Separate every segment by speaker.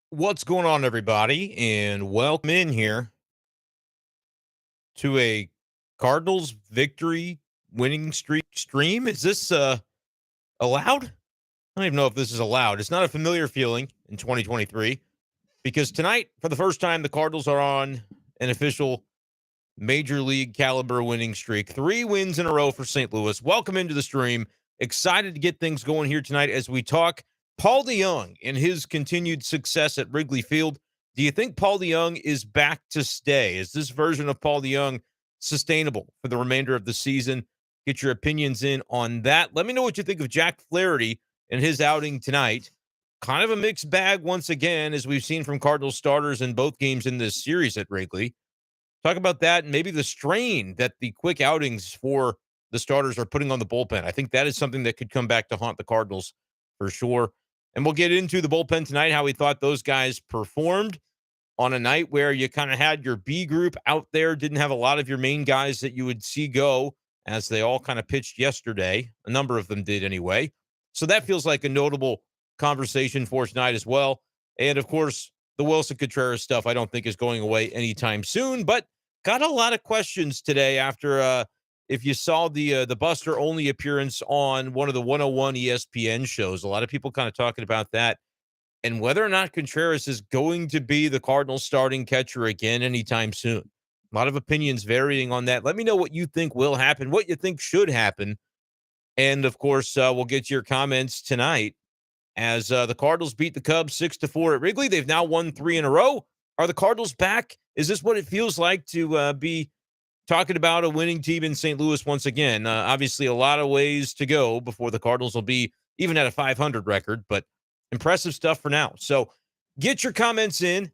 Speaker 1: What's going on, everybody? And welcome in here to a Cardinals victory winning streak stream. Is this allowed? I don't even know if this is allowed. It's not a familiar feeling in 2023 because tonight, for the first time, the Cardinals are on an official major league caliber winning streak. 3 wins in a row for St. Louis. Welcome into the stream. Excited to get things going here tonight as we talk Paul DeJong and his continued success at Wrigley Field. Do you think Paul DeJong is back to stay? Is this version of Paul DeJong sustainable for the remainder of the season? Get your opinions in on that. Let me know what you think of Jack Flaherty and his outing tonight. Kind of a mixed bag once again, as we've seen from Cardinals starters in both games in this series at Wrigley. Talk about that and maybe the strain that the quick outings for the starters are putting on the bullpen. I think that is something that could come back to haunt the Cardinals for sure. And we'll get into the bullpen tonight, how we thought those guys performed on a night where you kind of had your B group out there, didn't have a lot of your main guys that you would see go, as they all kind of pitched yesterday. A number of them did anyway. So that feels like a notable conversation for tonight as well. And of course, the Wilson Contreras stuff I don't think is going away anytime soon, but got a lot of questions today after if you saw the Buster only appearance on one of the 101 ESPN shows. A lot of people kind of talking about that and whether or not Contreras is going to be the Cardinals starting catcher again anytime soon. A lot of opinions varying on that. Let me know what you think will happen, what you think should happen. And of course, we'll get to your comments tonight as the Cardinals beat the Cubs 6-4 at Wrigley. They've now won 3 in a row. Are the Cardinals back? Is this what it feels like to be talking about a winning team in St. Louis once again? Obviously, a lot of ways to go before the Cardinals will be even at a 500 record, but impressive stuff for now. So get your comments in.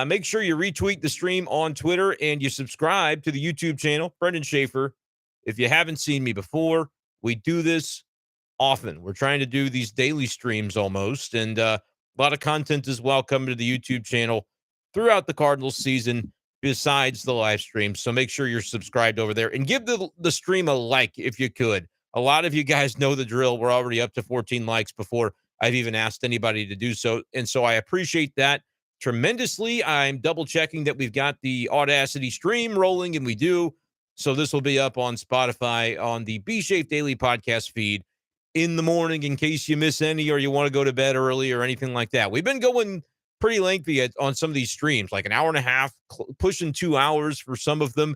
Speaker 1: Make sure you retweet the stream on Twitter and you subscribe to the YouTube channel, Brenden Schaeffer. If you haven't seen me before, we do this often. We're trying to do these daily streams almost, and a lot of content as well coming to the YouTube channel throughout the Cardinals season besides the live stream. So make sure you're subscribed over there and give the stream a like if you could. A lot of you guys know the drill. We're already up to 14 likes before I've even asked anybody to do so. And so I appreciate that tremendously. I'm double checking that we've got the Audacity stream rolling, and we do. So this will be up on Spotify on the B Shape Daily podcast feed in the morning in case you miss any or you want to go to bed early or anything like that. We've been going pretty lengthy on some of these streams, like an hour and a half, pushing 2 hours for some of them.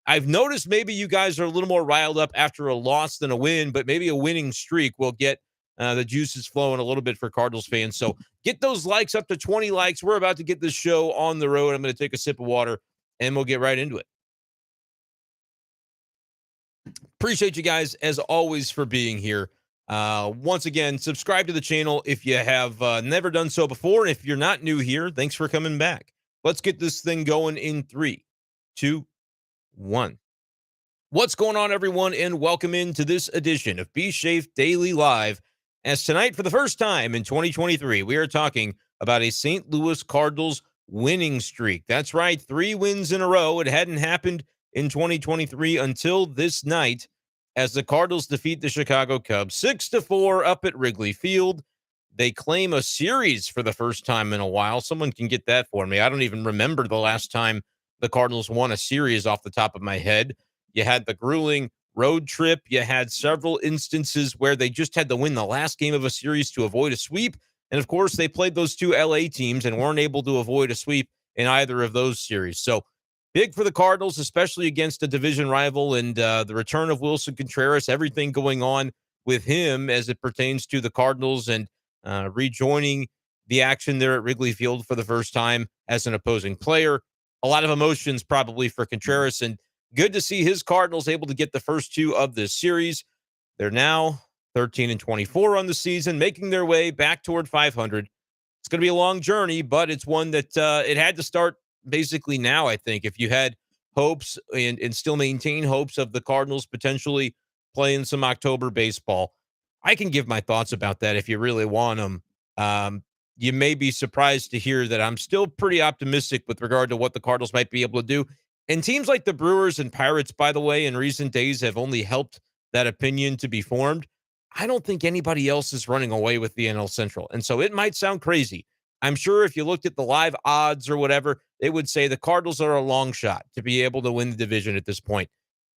Speaker 1: I've noticed maybe you guys are a little more riled up after a loss than a win, but maybe a winning streak will get the juices flowing a little bit for Cardinals fans. So get those likes up to 20 likes. We're about to get this show on the road. I'm going to take a sip of water and we'll get right into it. Appreciate you guys, as always, for being here. Once again, subscribe to the channel if you have never done so before. And if you're not new here, thanks for coming back. Let's get this thing going in 3, 2, 1. What's going on, everyone, and welcome into this edition of Be Safe Daily Live. As tonight, for the first time in 2023, we are talking about a St. Louis Cardinals winning streak. That's right, 3 wins in a row. It hadn't happened in 2023 until this night, as the Cardinals defeat the Chicago Cubs 6-4 up at Wrigley Field. They claim a series for the first time in a while. Someone can get that for me. I don't even remember the last time the Cardinals won a series off the top of my head. You had the grueling road trip. You had several instances where they just had to win the last game of a series to avoid a sweep. And of course, they played those 2 LA teams and weren't able to avoid a sweep in either of those series. So big for the Cardinals, especially against a division rival, and the return of Wilson Contreras, everything going on with him as it pertains to the Cardinals and rejoining the action there at Wrigley Field for the first time as an opposing player. A lot of emotions probably for Contreras, and good to see his Cardinals able to get the first 2 of this series. They're now 13-24 on the season, making their way back toward 500. It's going to be a long journey, but it's one that it had to start basically now, I think. If you had hopes and still maintain hopes of the Cardinals potentially playing some October baseball, I can give my thoughts about that if you really want them. You may be surprised to hear that I'm still pretty optimistic with regard to what the Cardinals might be able to do. And teams like the Brewers and Pirates, by the way, in recent days have only helped that opinion to be formed. I don't think anybody else is running away with the NL Central. And so it might sound crazy, I'm sure if you looked at the live odds or whatever, they would say the Cardinals are a long shot to be able to win the division at this point.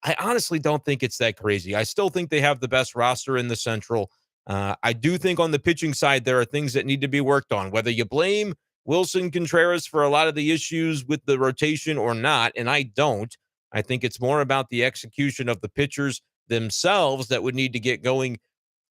Speaker 1: I honestly don't think it's that crazy. I still think they have the best roster in the Central. I do think on the pitching side, there are things that need to be worked on, whether you blame Wilson Contreras for a lot of the issues with the rotation or not, and I don't. I think it's more about the execution of the pitchers themselves that would need to get going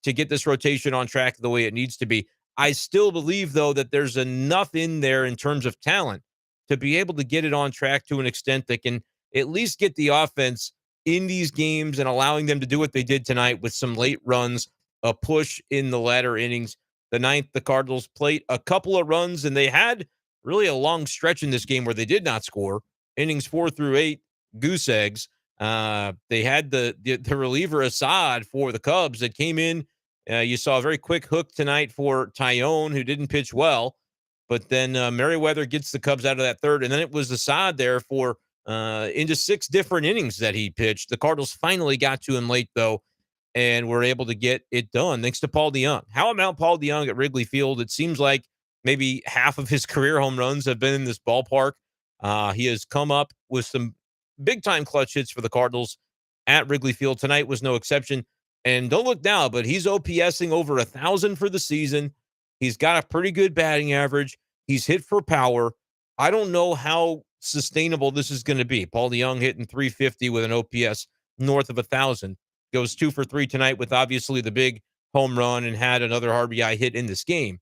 Speaker 1: to get this rotation on track the way it needs to be. I still believe, though, that there's enough in there in terms of talent to be able to get it on track to an extent that can at least get the offense in these games and allowing them to do what they did tonight with some late runs, a push in the latter innings. The ninth, the Cardinals played a couple of runs, and they had really a long stretch in this game where they did not score. Innings 4 through 8, goose eggs. They had the reliever Assad for the Cubs that came in. You saw a very quick hook tonight for Tyone, who didn't pitch well. But then Merriweather gets the Cubs out of that third. And then it was Assad there for into 6 different innings that he pitched. The Cardinals finally got to him late, though, and were able to get it done thanks to Paul DeJong. How about Paul DeJong at Wrigley Field? It seems like maybe half of his career home runs have been in this ballpark. He has come up with some big-time clutch hits for the Cardinals at Wrigley Field. Tonight was no exception. And don't look now, but he's OPSing over 1,000 for the season. He's got a pretty good batting average. He's hit for power. I don't know how sustainable this is going to be. Paul DeJong hitting 350 with an OPS north of 1,000. Goes 2 for 3 tonight with obviously the big home run and had another RBI hit in this game.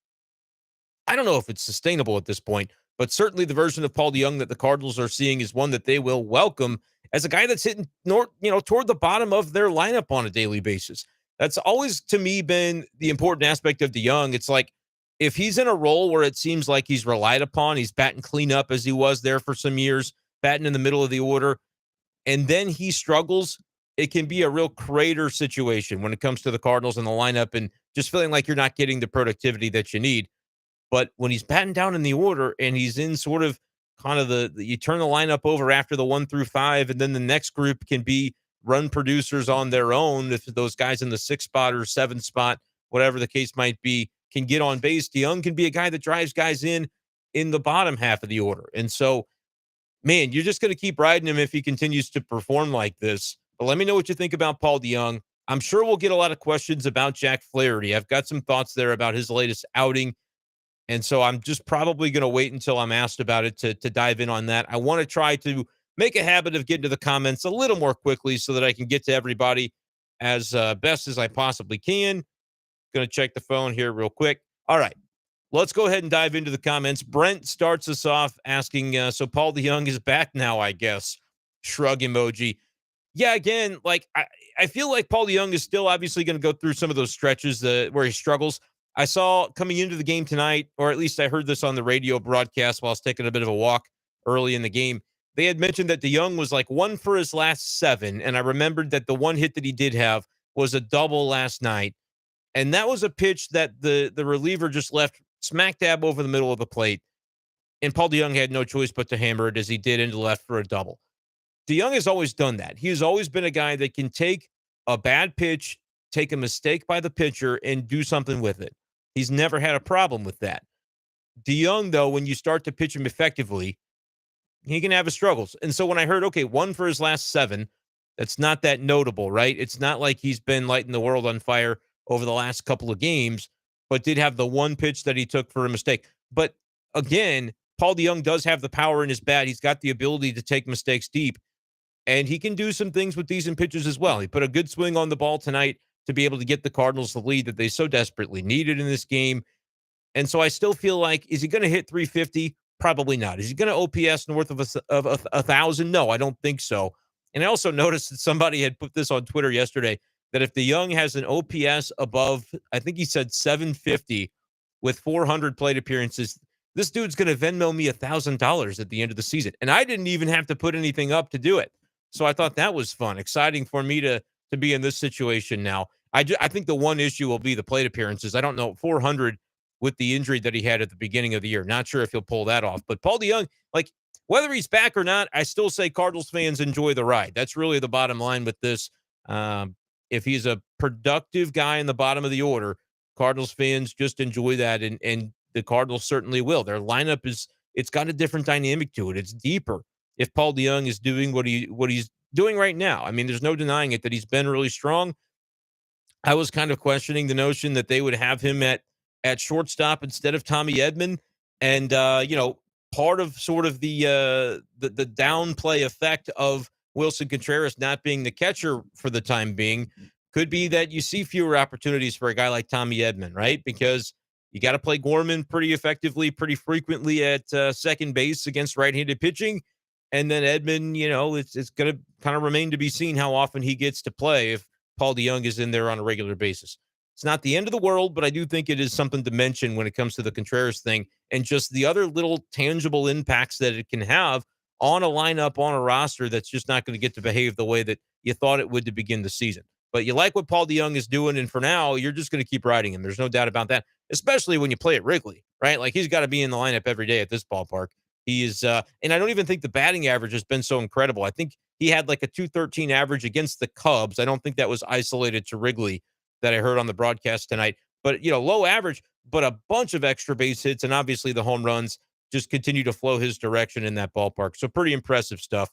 Speaker 1: I don't know if it's sustainable at this point, but certainly the version of Paul DeJong that the Cardinals are seeing is one that they will welcome as a guy that's hitting toward the bottom of their lineup on a daily basis. That's always, to me, been the important aspect of DeYoung. It's like if he's in a role where it seems like he's relied upon, he's batting cleanup as he was there for some years, batting in the middle of the order, and then he struggles, it can be a real crater situation when it comes to the Cardinals and the lineup and just feeling like you're not getting the productivity that you need. But when he's batting down in the order and he's in sort of kind of you turn the lineup over after the 1 through 5, and then the next group can be run producers on their own. If those guys in the 6 spot or 7 spot, whatever the case might be, can get on base, DeYoung can be a guy that drives guys in the bottom half of the order. And so, man, you're just going to keep riding him if he continues to perform like this. But let me know what you think about Paul DeJong. I'm sure we'll get a lot of questions about Jack Flaherty. I've got some thoughts there about his latest outing. And so I'm just probably going to wait until I'm asked about it to dive in on that. I want to try to make a habit of getting to the comments a little more quickly so that I can get to everybody as best as I possibly can. Going to check the phone here real quick. All right, let's go ahead and dive into the comments. Brent starts us off asking, so Paul DeJong is back now, I guess. Shrug emoji. Yeah, again, like I feel like Paul DeJong is still obviously going to go through some of those stretches where he struggles. I saw coming into the game tonight, or at least I heard this on the radio broadcast while I was taking a bit of a walk early in the game. They had mentioned that DeYoung was like 1 for his last 7. And I remembered that the one hit that he did have was a double last night. And that was a pitch that the reliever just left smack dab over the middle of the plate. And Paul DeJong had no choice but to hammer it as he did into left for a double. DeYoung has always done that. He has always been a guy that can take a bad pitch, take a mistake by the pitcher, and do something with it. He's never had a problem with that. DeYoung, though, when you start to pitch him effectively, he can have his struggles. And so when I heard, okay, 1 for his last 7, that's not that notable, right? It's not like he's been lighting the world on fire over the last couple of games, but did have the one pitch that he took for a mistake. But again, Paul DeJong does have the power in his bat. He's got the ability to take mistakes deep, and he can do some things with decent pitches as well. He put a good swing on the ball tonight to be able to get the Cardinals the lead that they so desperately needed in this game. And so I still feel like, is he going to hit 350? Probably not. Is he going to OPS north of 1,000? No, I don't think so. And I also noticed that somebody had put this on Twitter yesterday, that if DeYoung has an OPS above, I think he said 750 with 400 plate appearances, this dude's going to Venmo me $1,000 at the end of the season. And I didn't even have to put anything up to do it. So I thought that was fun, exciting for me to be in this situation now. I think the one issue will be the plate appearances. I don't know, 400 with the injury that he had at the beginning of the year. Not sure if he'll pull that off. But Paul DeJong, like, whether he's back or not, I still say Cardinals fans enjoy the ride. That's really the bottom line with this. If he's a productive guy in the bottom of the order, Cardinals fans just enjoy that and the Cardinals certainly will. Their lineup it's got a different dynamic to it. It's deeper. If Paul DeJong is doing what he's doing right now, I mean, there's no denying it that he's been really strong. I was kind of questioning the notion that they would have him at shortstop instead of Tommy Edman, and part of sort of the downplay effect of Wilson Contreras not being the catcher for the time being could be that you see fewer opportunities for a guy like Tommy Edman, right? Because you got to play Gorman pretty effectively, pretty frequently at second base against right-handed pitching. And then Edman, it's going to kind of remain to be seen how often he gets to play if Paul DeJong is in there on a regular basis. It's not the end of the world, but I do think it is something to mention when it comes to the Contreras thing and just the other little tangible impacts that it can have on a lineup, on a roster that's just not going to get to behave the way that you thought it would to begin the season. But you like what Paul DeJong is doing, and for now, you're just going to keep riding him. There's no doubt about that, especially when you play at Wrigley, right? Like, he's got to be in the lineup every day at this ballpark. He is, and I don't even think the batting average has been so incredible. I think he had like a 213 average against the Cubs. I don't think that was isolated to Wrigley that I heard on the broadcast tonight. But, low average, but a bunch of extra base hits, and obviously the home runs just continue to flow his direction in that ballpark. So pretty impressive stuff.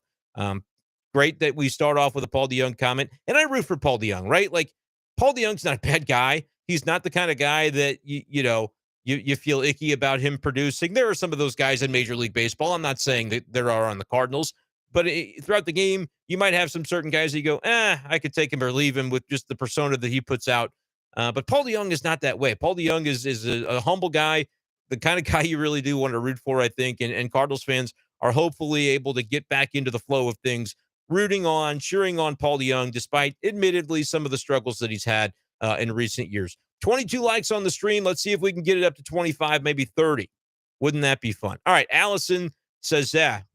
Speaker 1: Great that we start off with a Paul DeJong comment. And I root for Paul DeJong, right? Like, Paul DeJong's not a bad guy. He's not the kind of guy that, you feel icky about him producing. There are some of those guys in Major League Baseball. I'm not saying that there are on the Cardinals. But throughout the game, you might have some certain guys that you go, I could take him or leave him with just the persona that he puts out. But Paul DeJong is not that way. Paul DeJong is a humble guy, the kind of guy you really do want to root for, I think. And Cardinals fans are hopefully able to get back into the flow of things, cheering on Paul DeJong, despite admittedly some of the struggles that he's had in recent years. 22 likes on the stream. Let's see if we can get it up to 25, maybe 30. Wouldn't that be fun? All right, Allison says,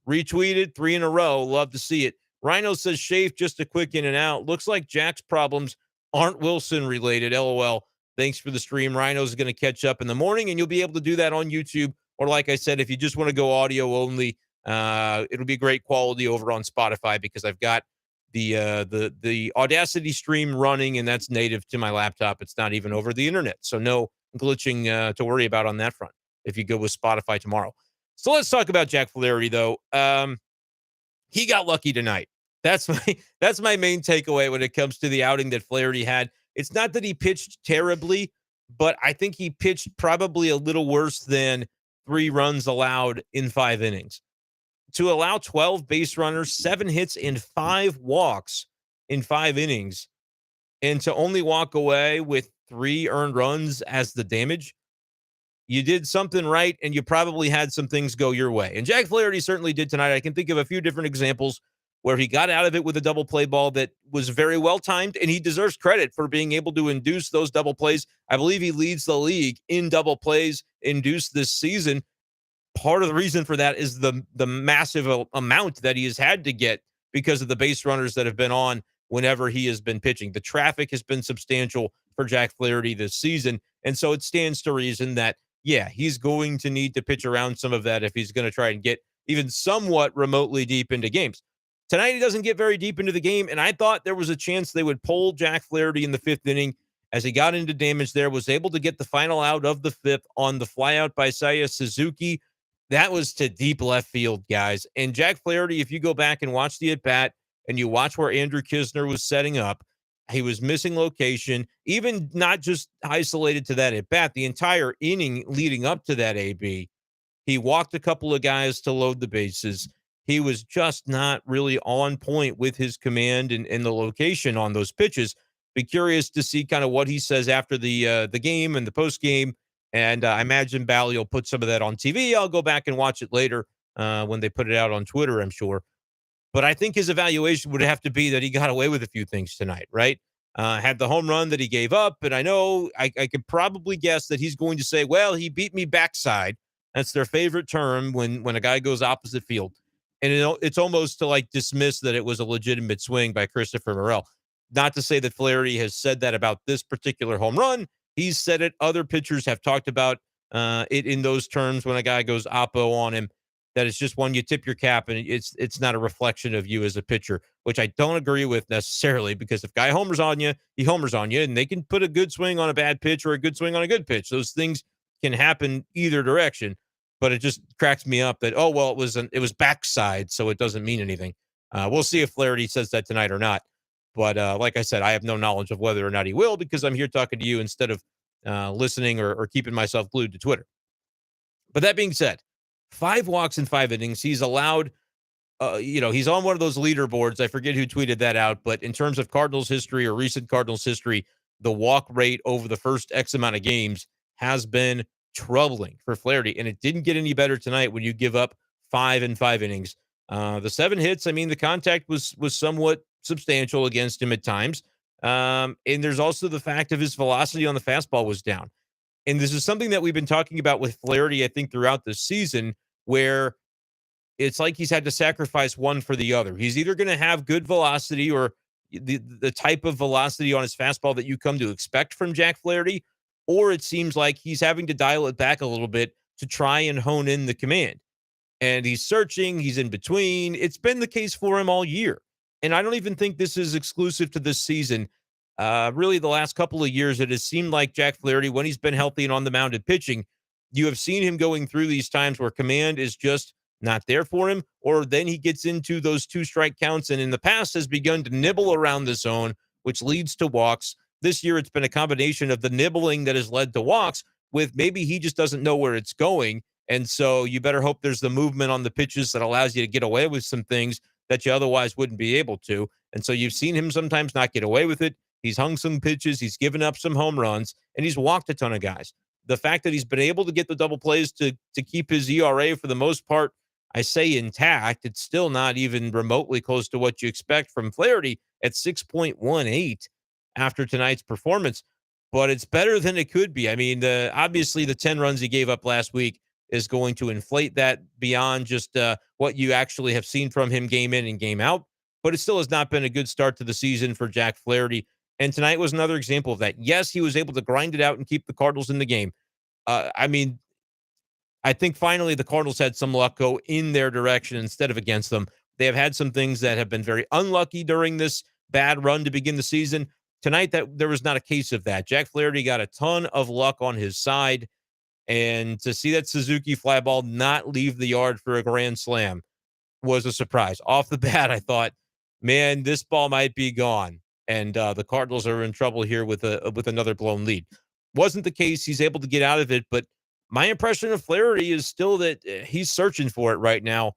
Speaker 1: retweeted 3 in a row. Love to see it. Rhino says, Schaefer, just a quick in and out. Looks like Jack's problems aren't Wilson related. LOL. Thanks for the stream. Rhino's going to catch up in the morning, and you'll be able to do that on YouTube. Or like I said, if you just want to go audio only, it'll be great quality over on Spotify because I've got the Audacity stream running, and that's native to my laptop. It's not even over the internet. So no glitching to worry about on that front if you go with Spotify tomorrow. So let's talk about Jack Flaherty, though. He got lucky tonight. That's my main takeaway when it comes to the outing that Flaherty had. It's not that he pitched terribly, but I think he pitched probably a little worse than 3 runs allowed in 5 innings. To allow 12 base runners, 7 hits, and 5 walks in 5 innings, and to only walk away with 3 earned runs as the damage, you did something right, and you probably had some things go your way. And Jack Flaherty certainly did tonight. I can think of a few different examples where he got out of it with a double play ball that was very well timed, and he deserves credit for being able to induce those double plays. I believe he leads the league in double plays induced this season. Part of the reason for that is the massive amount that he has had to get because of the base runners that have been on whenever he has been pitching. The traffic has been substantial for Jack Flaherty this season, and so it stands to reason that, he's going to need to pitch around some of that if he's going to try and get even somewhat remotely deep into games. Tonight, he doesn't get very deep into the game, and I thought there was a chance they would pull Jack Flaherty in the 5th inning as he got into damage there, was able to get the final out of the 5th on the flyout by Seiya Suzuki. That was to deep left field, guys. And Jack Flaherty, if you go back and watch the at-bat and you watch where Andrew Kisner was setting up, he was missing location, even not just isolated to that at-bat, the entire inning leading up to that AB. He walked a couple of guys to load the bases. He was just not really on point with his command and the location on those pitches. Be curious to see kind of what he says after the game and the post game. And I imagine Bally will put some of that on TV. I'll go back and watch it later when they put it out on Twitter, I'm sure. But I think his evaluation would have to be that he got away with a few things tonight, right? Had the home run that he gave up. And I know I could probably guess that he's going to say, well, he beat me backside. That's their favorite term when a guy goes opposite field. And it's almost to like dismiss that it was a legitimate swing by Christopher Morel. Not to say that Flaherty has said that about this particular home run. He's said it. Other pitchers have talked about it in those terms when a guy goes oppo on him, that it's just one you tip your cap and it's not a reflection of you as a pitcher, which I don't agree with necessarily, because if guy homers on you, he homers on you, and they can put a good swing on a bad pitch or a good swing on a good pitch. Those things can happen either direction, but it just cracks me up that, oh, well, it was backside, so it doesn't mean anything. We'll see if Flaherty says that tonight or not. But like I said, I have no knowledge of whether or not he will because I'm here talking to you instead of listening or keeping myself glued to Twitter. But that being said, 5 walks in 5 innings. He's allowed, he's on one of those leaderboards. I forget who tweeted that out, but in terms of Cardinals history or recent Cardinals history, the walk rate over the first X amount of games has been troubling for Flaherty. And it didn't get any better tonight when you give up 5 in 5 innings. The 7 hits, I mean, the contact was somewhat substantial against him at times. And there's also the fact of his velocity on the fastball was down. And this is something that we've been talking about with Flaherty, I think, throughout the season, where it's like he's had to sacrifice one for the other. He's either going to have good velocity or the type of velocity on his fastball that you come to expect from Jack Flaherty, or it seems like he's having to dial it back a little bit to try and hone in the command. And he's searching, he's in between. It's been the case for him all year. And I don't even think this is exclusive to this season. Really, the last couple of years, it has seemed like Jack Flaherty, when he's been healthy and on the mound and pitching, you have seen him going through these times where command is just not there for him, or then he gets into those 2-strike counts and in the past has begun to nibble around the zone, which leads to walks. This year, it's been a combination of the nibbling that has led to walks with maybe he just doesn't know where it's going. And so you better hope there's the movement on the pitches that allows you to get away with some things that you otherwise wouldn't be able to. And so you've seen him sometimes not get away with it. He's hung some pitches. He's given up some home runs, and he's walked a ton of guys. The fact that he's been able to get the double plays to keep his ERA for the most part, I say intact, it's still not even remotely close to what you expect from Flaherty at 6.18 after tonight's performance. But it's better than it could be. I mean, obviously the 10 runs he gave up last week is going to inflate that beyond just what you actually have seen from him game in and game out. But it still has not been a good start to the season for Jack Flaherty. And tonight was another example of that. Yes, he was able to grind it out and keep the Cardinals in the game. I mean, I think finally the Cardinals had some luck go in their direction instead of against them. They have had some things that have been very unlucky during this bad run to begin the season. Tonight, that there was not a case of that. Jack Flaherty got a ton of luck on his side. And to see that Suzuki fly ball not leave the yard for a grand slam was a surprise. Off the bat, I thought, man, this ball might be gone. And the Cardinals are in trouble here with another blown lead. Wasn't the case. He's able to get out of it. But my impression of Flaherty is still that he's searching for it right now.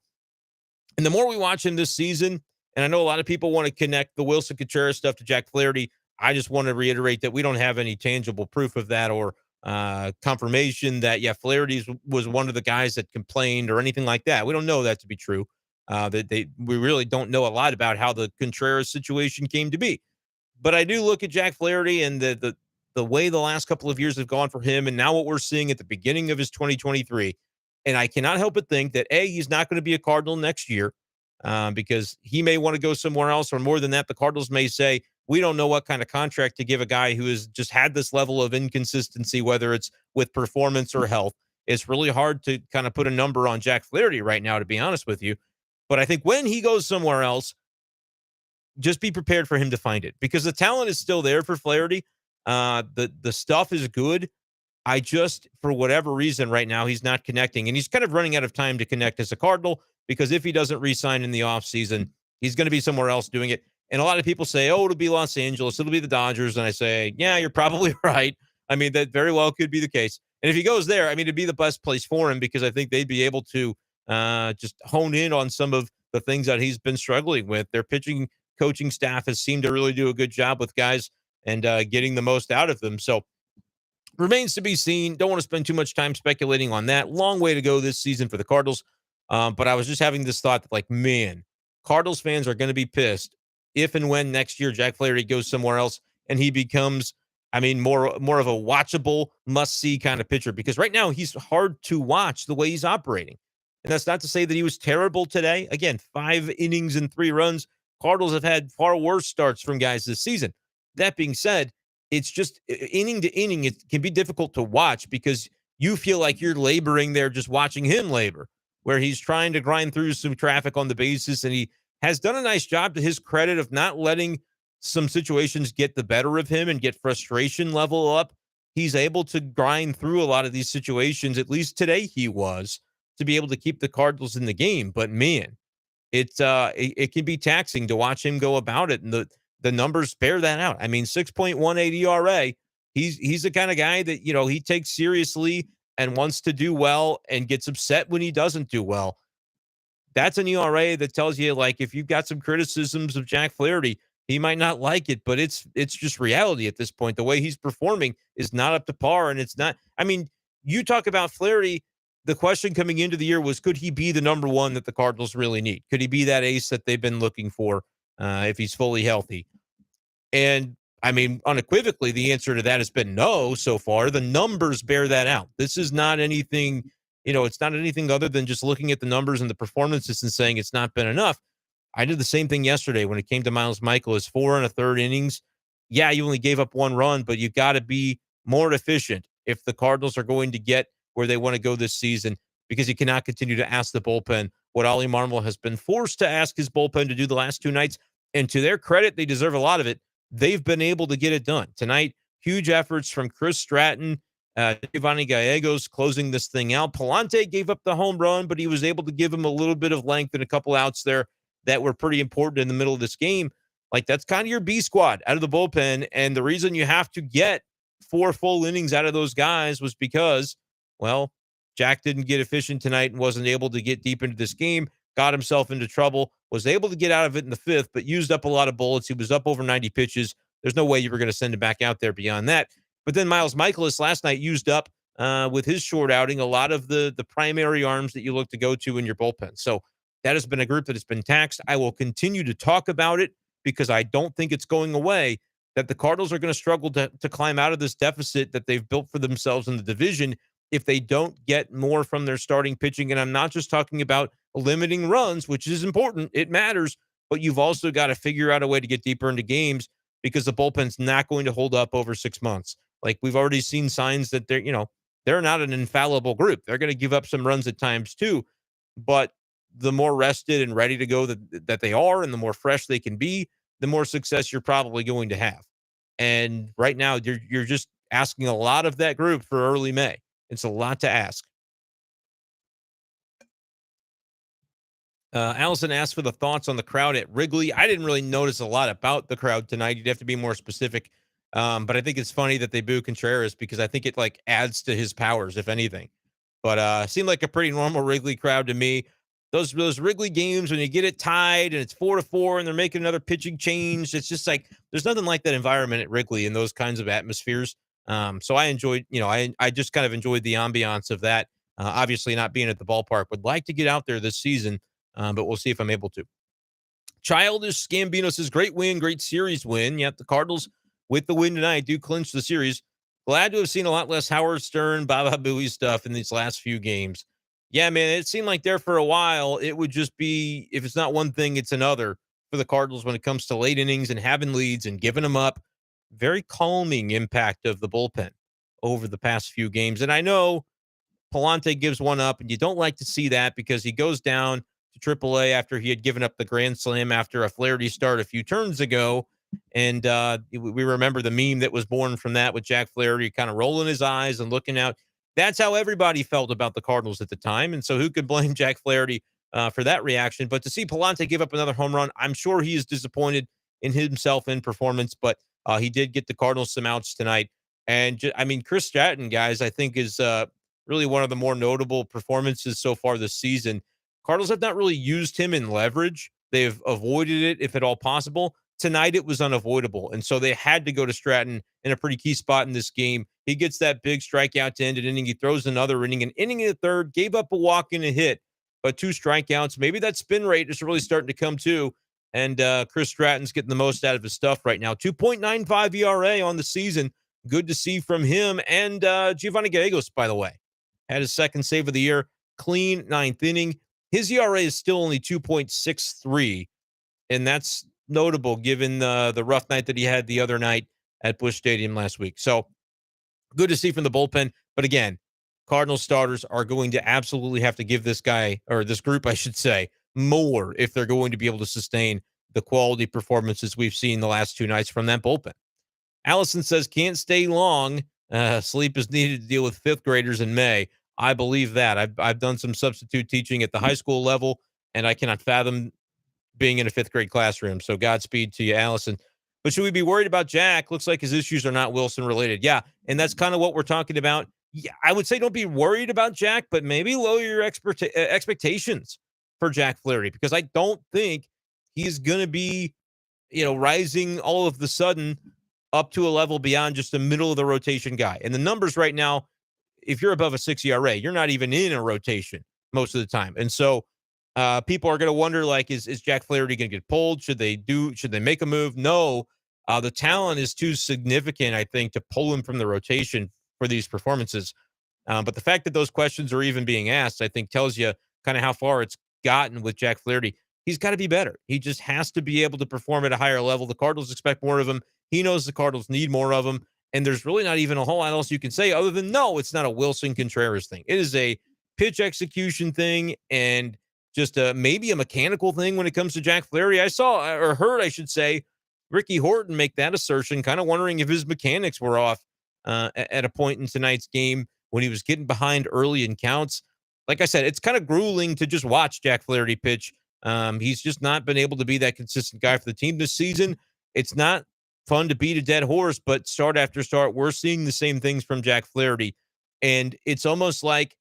Speaker 1: And the more we watch him this season, and I know a lot of people want to connect the Wilson Contreras stuff to Jack Flaherty, I just want to reiterate that we don't have any tangible proof of that or confirmation that, yeah, Flaherty was one of the guys that complained or anything like that. We don't know that to be true. We really don't know a lot about how the Contreras situation came to be. But I do look at Jack Flaherty and the way the last couple of years have gone for him, and now what we're seeing at the beginning of his 2023. And I cannot help but think that, A, he's not going to be a Cardinal next year because he may want to go somewhere else, or more than that, the Cardinals may say, we don't know what kind of contract to give a guy who has just had this level of inconsistency, whether it's with performance or health. It's really hard to kind of put a number on Jack Flaherty right now, to be honest with you. But I think when he goes somewhere else, just be prepared for him to find it because the talent is still there for Flaherty. The stuff is good. I just, for whatever reason right now, he's not connecting, and he's kind of running out of time to connect as a Cardinal because if he doesn't re-sign in the offseason, he's going to be somewhere else doing it. And a lot of people say, oh, it'll be Los Angeles, it'll be the Dodgers. And I say, yeah, you're probably right. I mean, that very well could be the case. And if he goes there, I mean, it'd be the best place for him because I think they'd be able to just hone in on some of the things that he's been struggling with. Their pitching coaching staff has seemed to really do a good job with guys and getting the most out of them. So remains to be seen. Don't want to spend too much time speculating on that. Long way to go this season for the Cardinals. But I was just having this thought that, like, man, Cardinals fans are going to be pissed if and when next year Jack Flaherty goes somewhere else and he becomes, I mean, more of a watchable, must-see kind of pitcher. Because right now he's hard to watch the way he's operating. And that's not to say that he was terrible today. Again, 5 innings and 3 runs. Cardinals have had far worse starts from guys this season. That being said, it's just inning to inning, it can be difficult to watch because you feel like you're laboring there just watching him labor, where he's trying to grind through some traffic on the bases, and he has done a nice job to his credit of not letting some situations get the better of him and get frustration level up. he's able to grind through a lot of these situations. At least today he was, to be able to keep the Cardinals in the game. But man, it can be taxing to watch him go about it, and the numbers bear that out. I mean, 6.18 ERA. He's the kind of guy that, he takes seriously and wants to do well and gets upset when he doesn't do well. That's an ERA that tells you, like, if you've got some criticisms of Jack Flaherty, he might not like it, but it's just reality at this point. The way he's performing is not up to par, and it's not. I mean, you talk about Flaherty. The question coming into the year was, could he be the number one that the Cardinals really need? Could he be that ace that they've been looking for if he's fully healthy? And I mean, unequivocally, the answer to that has been no so far. The numbers bear that out. This is not anything, it's not anything other than just looking at the numbers and the performances and saying it's not been enough. I did the same thing yesterday when it came to Miles Michaelis, 4 1/3 innings. Yeah, you only gave up 1 run, but you got to be more efficient if the Cardinals are going to get where they want to go this season, because you cannot continue to ask the bullpen what Ollie Marmol has been forced to ask his bullpen to do the last 2 nights. And to their credit, they deserve a lot of it. They've been able to get it done. Tonight, huge efforts from Chris Stratton, Giovanni Gallegos closing this thing out. Palante gave up the home run, but he was able to give him a little bit of length and a couple outs there that were pretty important in the middle of this game. Like, that's kind of your B squad out of the bullpen. And the reason you have to get 4 full innings out of those guys was because, well, Jack didn't get efficient tonight and wasn't able to get deep into this game, got himself into trouble, was able to get out of it in the 5th, but used up a lot of bullets. He was up over 90 pitches. There's no way you were going to send him back out there beyond that. But then Miles Michaelis last night used up, with his short outing, a lot of the primary arms that you look to go to in your bullpen. So that has been a group that has been taxed. I will continue to talk about it because I don't think it's going away, that the Cardinals are going to struggle to climb out of this deficit that they've built for themselves in the division if they don't get more from their starting pitching. And I'm not just talking about limiting runs, which is important. It matters. But you've also got to figure out a way to get deeper into games, because the bullpen's not going to hold up over 6 months. Like, we've already seen signs that they're not an infallible group. They're going to give up some runs at times too. But the more rested and ready to go that they are, and the more fresh they can be, the more success you're probably going to have. And right now, you're just asking a lot of that group for early May. It's a lot to ask. Allison asked for the thoughts on the crowd at Wrigley. I didn't really notice a lot about the crowd tonight. You'd have to be more specific. But I think it's funny that they boo Contreras, because I think it adds to his powers, if anything. But seemed like a pretty normal Wrigley crowd to me. Those Wrigley games when you get it tied and it's 4-4 and they're making another pitching change, it's just like there's nothing like that environment at Wrigley in those kinds of atmospheres. So I enjoyed, I just kind of enjoyed the ambiance of that. Obviously, not being at the ballpark, would like to get out there this season, but we'll see if I'm able to. Childish Scambino says, great win, great series win. Yet the Cardinals, with the win tonight, do clinch the series. Glad to have seen a lot less Howard Stern, Baba Booey stuff in these last few games. Yeah, man, it seemed like there for a while, it would just be, if it's not one thing, it's another for the Cardinals when it comes to late innings and having leads and giving them up. Very calming impact of the bullpen over the past few games. And I know Palante gives one up, and you don't like to see that, because he goes down to AAA after he had given up the grand slam after a Flaherty start a few turns ago. And we remember the meme that was born from that, with Jack Flaherty kind of rolling his eyes and looking out. That's how everybody felt about the Cardinals at the time. And so who could blame Jack Flaherty for that reaction? But to see Palante give up another home run, I'm sure he is disappointed in himself in performance, but he did get the Cardinals some outs tonight. And Chris Stratton, guys, I think is really one of the more notable performances so far this season. Cardinals have not really used him in leverage. They've avoided it if at all possible. Tonight, it was unavoidable. And so they had to go to Stratton in a pretty key spot in this game. He gets that big strikeout to end an inning. He throws another inning, an inning in the third, gave up a walk and a hit, but 2 strikeouts. Maybe that spin rate is really starting to come too. And Chris Stratton's getting the most out of his stuff right now. 2.95 ERA on the season. Good to see from him. And Giovanni Gallegos, by the way, had his second save of the year. Clean 9th inning. His ERA is still only 2.63, and that's notable given the rough night that he had the other night at Busch Stadium last week. So good to see from the bullpen. But again, Cardinals starters are going to absolutely have to give this guy, or this group, I should say, more if they're going to be able to sustain the quality performances we've seen the last 2 nights from that bullpen. Allison says, can't stay long. Sleep is needed to deal with fifth graders in May. I believe that. I've done some substitute teaching at the high school level, and I cannot fathom being in a fifth grade classroom. So Godspeed to you, Allison. But should we be worried about Jack? Looks like his issues are not Wilson related. Yeah. And that's kind of what we're talking about. Yeah, I would say don't be worried about Jack, but maybe lower your expectations for Jack Flaherty, because I don't think he's going to be, rising all of the sudden up to a level beyond just a middle of the rotation guy. And the numbers right now, if you're above a 6 ERA, you're not even in a rotation most of the time. And so people are going to wonder, like, is Jack Flaherty going to get pulled? Should they make a move? No. The talent is too significant, I think, to pull him from the rotation for these performances. But the fact that those questions are even being asked, I think, tells you kind of how far it's gotten with Jack Flaherty. He's got to be better. He just has to be able to perform at a higher level. The Cardinals expect more of him. He knows the Cardinals need more of him. And there's really not even a whole lot else you can say other than, no, it's not a Wilson Contreras thing. It is a pitch execution thing and just maybe a mechanical thing when it comes to Jack Flaherty. I saw, or heard, I should say, Ricky Horton make that assertion, kind of wondering if his mechanics were off at a point in tonight's game when he was getting behind early in counts. Like I said, it's kind of grueling to just watch Jack Flaherty pitch. He's just not been able to be that consistent guy for the team this season. It's not fun to beat a dead horse, but start after start, we're seeing the same things from Jack Flaherty. And it's almost like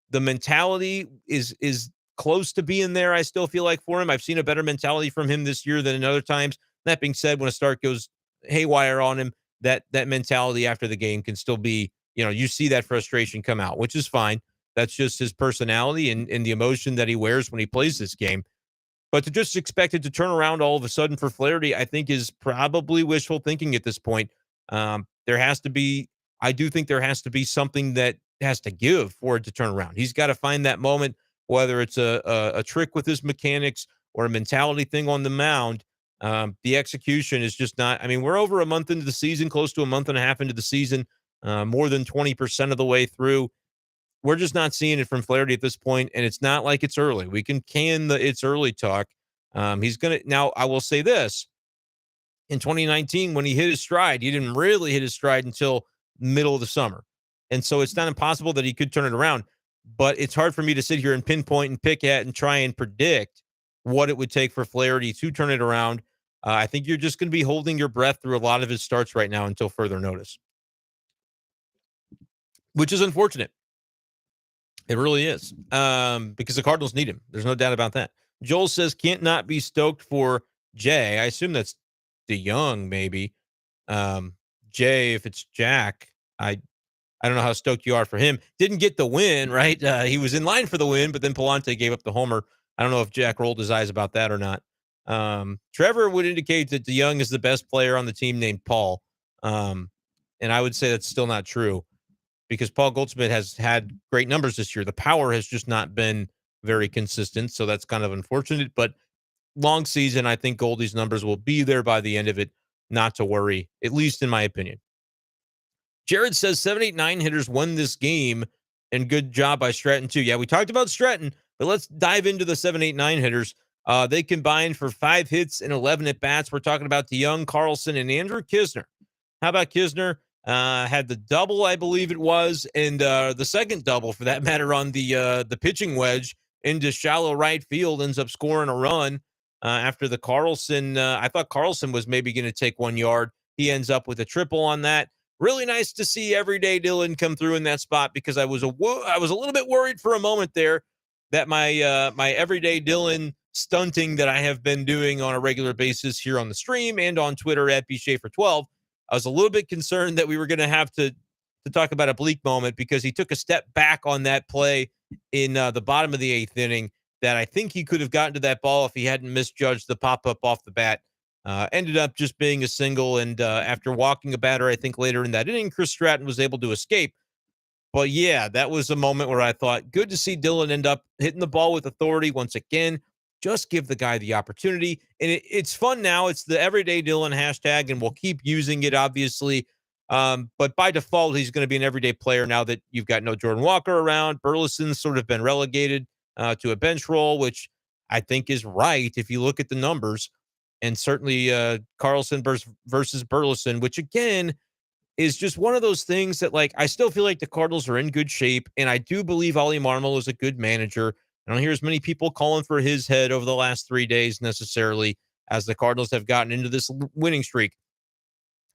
Speaker 1: the mentality is close to being there, I still feel like, for him. I've seen a better mentality from him this year than in other times. That being said, when a start goes haywire on him, that mentality after the game can still be, you see that frustration come out, which is fine. That's just his personality and the emotion that he wears when he plays this game. But to just expect it to turn around all of a sudden for Flaherty, I think is probably wishful thinking at this point. I do think there has to be something that has to give for it to turn around. He's got to find that moment, whether it's a trick with his mechanics or a mentality thing on the mound. The execution is just not. I mean, we're over a month into the season, close to a month and a half into the season, more than 20% of the way through. We're just not seeing it from Flaherty at this point, and it's not like it's early. We can the it's early talk. He's going to. Now, I will say this. In 2019, when he hit his stride, he didn't really hit his stride until middle of the summer. And so it's not impossible that he could turn it around. But it's hard for me to sit here and pinpoint and pick at and try and predict what it would take for Flaherty to turn it around. I think you're just going to be holding your breath through a lot of his starts right now until further notice, which is unfortunate. It really is, because the Cardinals need him. There's no doubt about that. Joel says, can't not be stoked for Jay. I assume that's DeYoung, maybe. Jay, if it's Jack, I don't know how stoked you are for him. Didn't get the win, right? He was in line for the win, but then Palante gave up the homer. I don't know if Jack rolled his eyes about that or not. Trevor would indicate that DeYoung is the best player on the team named Paul. And I would say that's still not true, because Paul Goldschmidt has had great numbers this year. The power has just not been very consistent, so that's kind of unfortunate. But long season, I think Goldie's numbers will be there by the end of it. Not to worry, at least in my opinion. Jared says 7, 8, 9 hitters won this game, and good job by Stratton too. Yeah, we talked about Stratton, but let's dive into the 7, 8, 9 hitters. They combined for 5 hits and 11 at bats. We're talking about DeYoung, Carlson, and Andrew Knizner. How about Knizner? Had the double, I believe it was, and the second double, for that matter, on the pitching wedge into shallow right field, ends up scoring a run after the Carlson. I thought Carlson was maybe going to take 1 yard. He ends up with a triple on that. Really nice to see Everyday Dylan come through in that spot, because I was a little bit worried for a moment there that my Everyday Dylan stunting that I have been doing on a regular basis here on the stream and on Twitter at bschaefer12. I was a little bit concerned that we were going to have to talk about a bleak moment, because he took a step back on that play in the bottom of the 8th inning that I think he could have gotten to that ball if he hadn't misjudged the pop-up off the bat. Ended up just being a single, and after walking a batter, I think later in that inning, Chris Stratton was able to escape. But yeah, that was a moment where I thought, good to see Dylan end up hitting the ball with authority once again. Just give the guy the opportunity. And it's fun now. It's the Everyday Dylan hashtag, and we'll keep using it, obviously. But by default, he's going to be an everyday player now that you've got no Jordan Walker around. Burleson's sort of been relegated to a bench role, which I think is right if you look at the numbers. And certainly Carlson versus Burleson, which, again, is just one of those things that, like, I still feel like the Cardinals are in good shape, and I do believe Ollie Marmol is a good manager. I don't hear as many people calling for his head over the last 3 days necessarily as the Cardinals have gotten into this winning streak.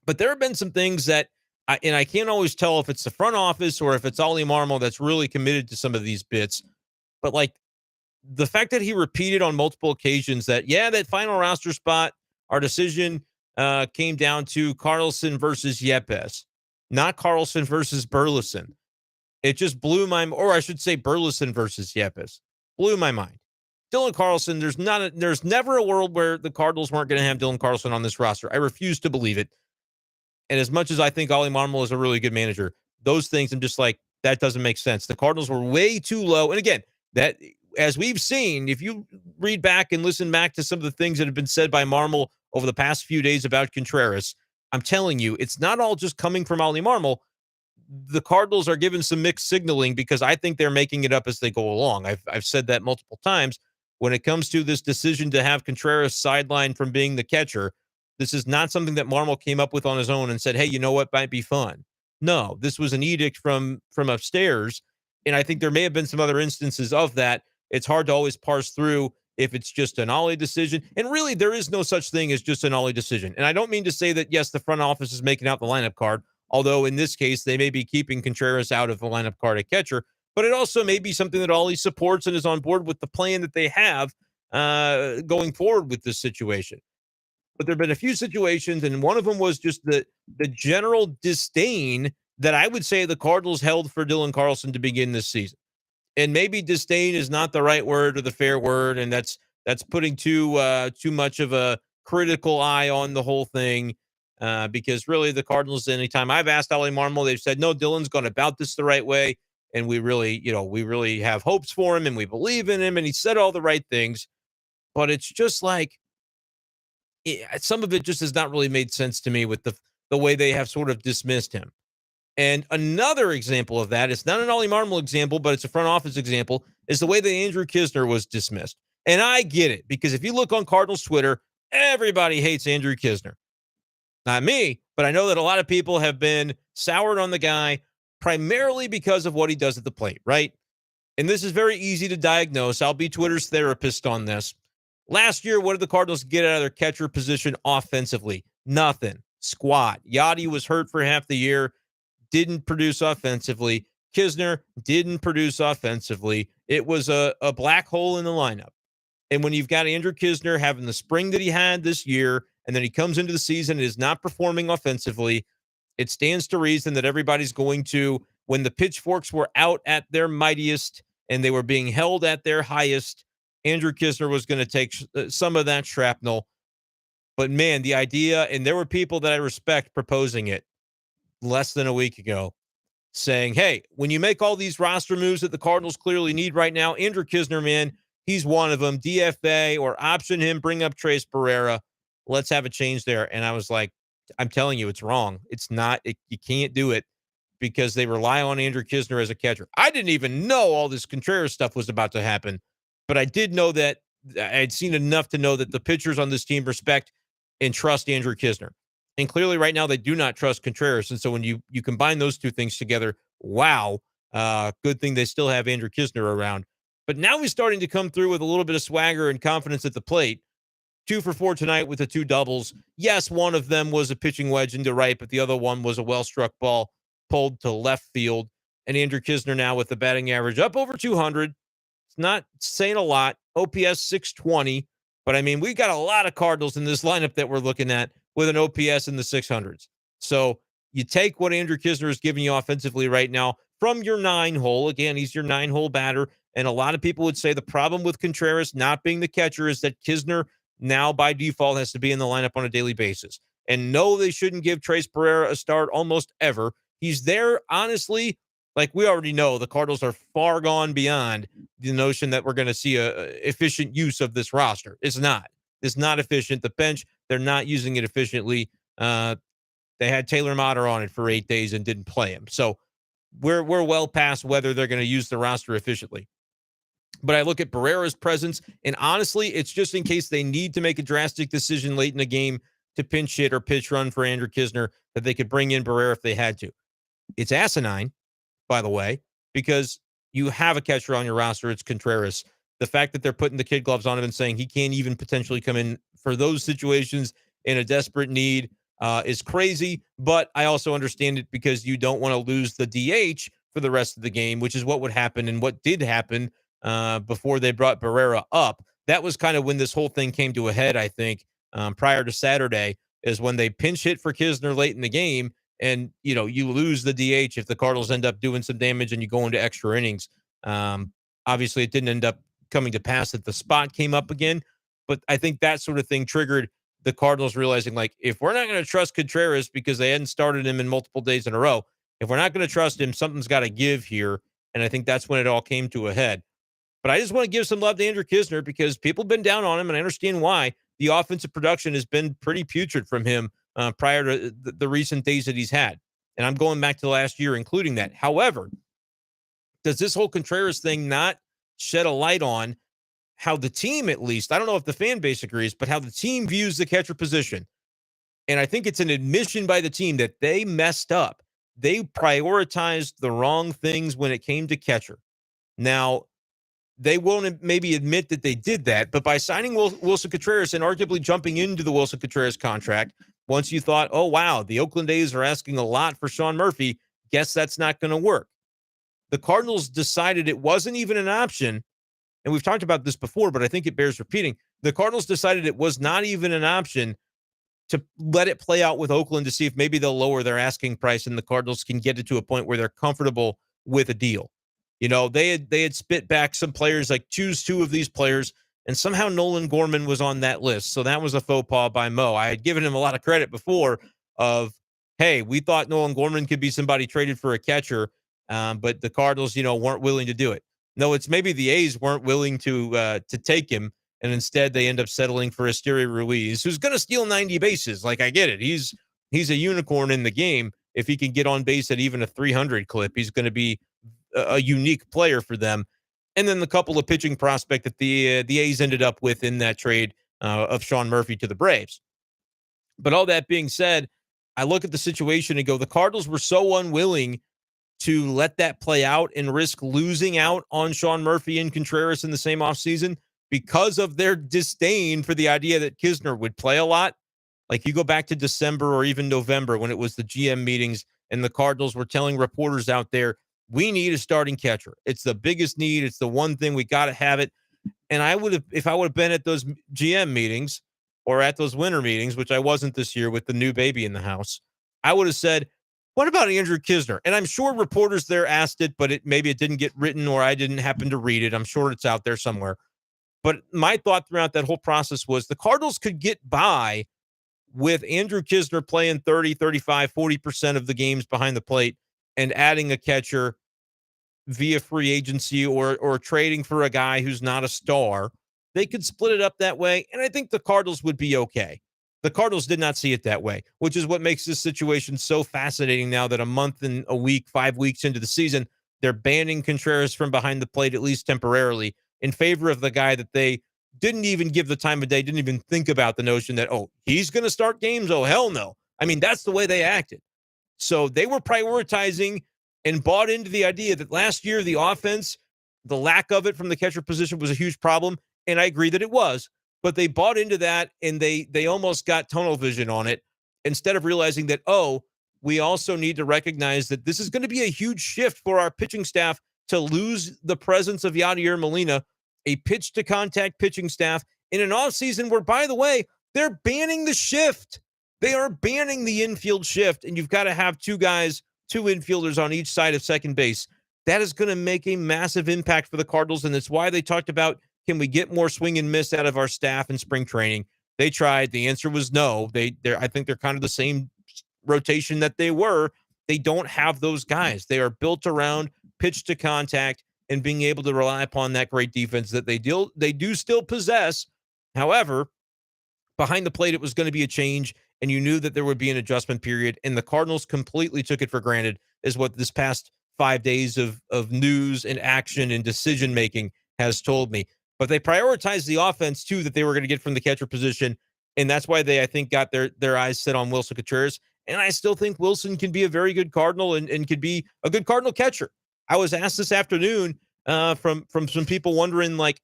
Speaker 1: But there have been some things that I can't always tell if it's the front office or if it's Ollie Marmol that's really committed to some of these bits. But, like, the fact that he repeated on multiple occasions that, yeah, that final roster spot, our decision came down to Carlson versus Yepes, not Carlson versus Burleson. It just blew my, or I should say Burleson versus Yepes, blew my mind. Dylan Carlson, there's never a world where the Cardinals weren't going to have Dylan Carlson on this roster. I refuse to believe it. And as much as I think Ollie Marmol is a really good manager, those things I'm just like, that doesn't make sense. The Cardinals were way too low. And again, that, as we've seen, if you read back and listen back to some of the things that have been said by Marmol over the past few days about Contreras, I'm telling you, it's not all just coming from Ollie Marmol. The Cardinals are given some mixed signaling because I think they're making it up as they go along. I've said that multiple times. When it comes to this decision to have Contreras sidelined from being the catcher, this is not something that Marmol came up with on his own and said, hey, you know what might be fun? No, this was an edict from upstairs. And I think there may have been some other instances of that. It's hard to always parse through if it's just an Ollie decision. And really, there is no such thing as just an Ollie decision. And I don't mean to say that, yes, the front office is making out the lineup card, although in this case, they may be keeping Contreras out of the lineup card at catcher. But it also may be something that Ollie supports and is on board with the plan that they have going forward with this situation. But there have been a few situations, and one of them was just the general disdain that I would say the Cardinals held for Dylan Carlson to begin this season. And maybe disdain is not the right word or the fair word, and that's putting too much of a critical eye on the whole thing. Because really, the Cardinals, anytime I've asked Ollie Marmol, they've said, no, Dylan's gone about this the right way, and we really have hopes for him, and we believe in him, and he said all the right things. But it's just like, some of it just has not really made sense to me with the way they have sort of dismissed him. And another example of that, it's not an Ollie Marmol example, but it's a front office example, is the way that Andrew Knizner was dismissed. And I get it, because if you look on Cardinals Twitter, everybody hates Andrew Knizner. Not me, but I know that a lot of people have been soured on the guy primarily because of what he does at the plate, right? And this is very easy to diagnose. I'll be Twitter's therapist on this. Last year, what did the Cardinals get out of their catcher position offensively? Nothing. Squat. Yachty was hurt for half the year, didn't produce offensively. Knizner didn't produce offensively. It was a black hole in the lineup. And when you've got Andrew Knizner having the spring that he had this year, and then he comes into the season and is not performing offensively, it stands to reason that everybody's going to, when the pitchforks were out at their mightiest and they were being held at their highest, Andrew Knizner was going to take some of that shrapnel. But man, the idea, and there were people that I respect proposing it less than a week ago, saying, hey, when you make all these roster moves that the Cardinals clearly need right now, Andrew Knizner, man, he's one of them. DFA or option him, bring up Trace Barrera. Let's have a change there. And I was like, I'm telling you, it's wrong. It's not. You can't do it because they rely on Andrew Knizner as a catcher. I didn't even know all this Contreras stuff was about to happen, but I did know that I had seen enough to know that the pitchers on this team respect and trust Andrew Knizner. And clearly right now they do not trust Contreras. And so when you combine those two things together, wow, good thing they still have Andrew Knizner around. But now he's starting to come through with a little bit of swagger and confidence at the plate. 2 for 4 tonight with the 2 doubles. Yes, one of them was a pitching wedge into right, but the other one was a well-struck ball pulled to left field. And Andrew Knizner now with the batting average up over 200. It's not saying a lot. OPS 620. But, I mean, we got a lot of Cardinals in this lineup that we're looking at with an OPS in the 600s. So you take what Andrew Knizner is giving you offensively right now from your 9-hole. Again, he's your 9-hole batter. And a lot of people would say the problem with Contreras not being the catcher is that Knizner now by default has to be in the lineup on a daily basis. And no, they shouldn't give Trace Barrera a start almost ever. He's there, honestly, like we already know, the Cardinals are far gone beyond the notion that we're going to see a efficient use of this roster. It's not. It's not efficient. The bench, they're not using it efficiently. They had Taylor Motter on it for 8 days and didn't play him. So we're well past whether they're going to use the roster efficiently. But I look at Barrera's presence, and honestly, it's just in case they need to make a drastic decision late in the game to pinch hit or pitch run for Andrew Knizner that they could bring in Barrera if they had to. It's asinine, by the way, because you have a catcher on your roster. It's Contreras. The fact that they're putting the kid gloves on him and saying he can't even potentially come in for those situations in a desperate need is crazy. But I also understand it because you don't want to lose the DH for the rest of the game, which is what would happen and what did happen before they brought Barrera up. That was kind of when this whole thing came to a head, I think, prior to Saturday, is when they pinch hit for Knizner late in the game. And, you lose the DH if the Cardinals end up doing some damage and you go into extra innings. Obviously, it didn't end up coming to pass that the spot came up again. But I think that sort of thing triggered the Cardinals realizing, like, if we're not going to trust Contreras because they hadn't started him in multiple days in a row, if we're not going to trust him, something's got to give here. And I think that's when it all came to a head. But I just want to give some love to Andrew Knizner because people have been down on him, and I understand why. The offensive production has been pretty putrid from him prior to the recent days that he's had. And I'm going back to the last year, including that. However, does this whole Contreras thing not shed a light on how the team, at least, I don't know if the fan base agrees, but how the team views the catcher position? And I think it's an admission by the team that they messed up. They prioritized the wrong things when it came to catcher. Now, they won't maybe admit that they did that, but by signing Wilson Contreras and arguably jumping into the Wilson Contreras contract, once you thought, oh, wow, the Oakland A's are asking a lot for Sean Murphy, guess that's not going to work. The Cardinals decided it wasn't even an option, and we've talked about this before, but I think it bears repeating. The Cardinals decided it was not even an option to let it play out with Oakland to see if maybe they'll lower their asking price and the Cardinals can get it to a point where they're comfortable with a deal. They had spit back some players, like choose two of these players, and somehow Nolan Gorman was on that list. So that was a faux pas by Mo. I had given him a lot of credit before of, hey, we thought Nolan Gorman could be somebody traded for a catcher, but the Cardinals, weren't willing to do it. No, it's maybe the A's weren't willing to take him, and instead they end up settling for Esteury Ruiz, who's going to steal 90 bases. Like, I get it. He's a unicorn in the game. If he can get on base at even a 300 clip, he's going to be a unique player for them. And then the couple of pitching prospect that the A's ended up with in that trade of Sean Murphy to the Braves. But all that being said, I look at the situation and go, the Cardinals were so unwilling to let that play out and risk losing out on Sean Murphy and Contreras in the same offseason because of their disdain for the idea that Knizner would play a lot. Like, you go back to December or even November when it was the GM meetings and the Cardinals were telling reporters out there, we need a starting catcher. It's the biggest need. It's the one thing. We got to have it. And if I would have been at those GM meetings or at those winter meetings, which I wasn't this year with the new baby in the house, I would have said, what about Andrew Knizner? And I'm sure reporters there asked it, but maybe it didn't get written or I didn't happen to read it. I'm sure it's out there somewhere. But my thought throughout that whole process was the Cardinals could get by with Andrew Knizner playing 30, 35, 40% of the games behind the plate and adding a catcher via free agency or trading for a guy who's not a star. They could split it up that way, and I think the Cardinals would be okay. The Cardinals did not see it that way, which is what makes this situation so fascinating now that a month and a week, 5 weeks into the season, they're banning Contreras from behind the plate, at least temporarily, in favor of the guy that they didn't even give the time of day, didn't even think about the notion that, oh, he's going to start games? Oh, hell no. I mean, that's the way they acted. So they were prioritizing and bought into the idea that last year the offense, the lack of it from the catcher position was a huge problem, and I agree that it was. But they bought into that, and they almost got tunnel vision on it instead of realizing that, oh, we also need to recognize that this is going to be a huge shift for our pitching staff to lose the presence of Yadier Molina, a pitch-to-contact pitching staff in an offseason where, by the way, they're banning the shift. They are banning the infield shift, and you've got to have two infielders on each side of second base. That is going to make a massive impact for the Cardinals, and it's why they talked about, can we get more swing and miss out of our staff in spring training? They tried. The answer was no. I think they're kind of the same rotation that they were. They don't have those guys. They are built around pitch to contact and being able to rely upon that great defense that they do still possess. However, behind the plate, it was going to be a change, and you knew that there would be an adjustment period, and the Cardinals completely took it for granted, is what this past 5 days of news and action and decision-making has told me. But they prioritized the offense, too, that they were going to get from the catcher position, And that's why they, I think, got their eyes set on Wilson Contreras. And I still think Wilson can be a very good Cardinal and could be a good Cardinal catcher. I was asked this afternoon from some people wondering, like,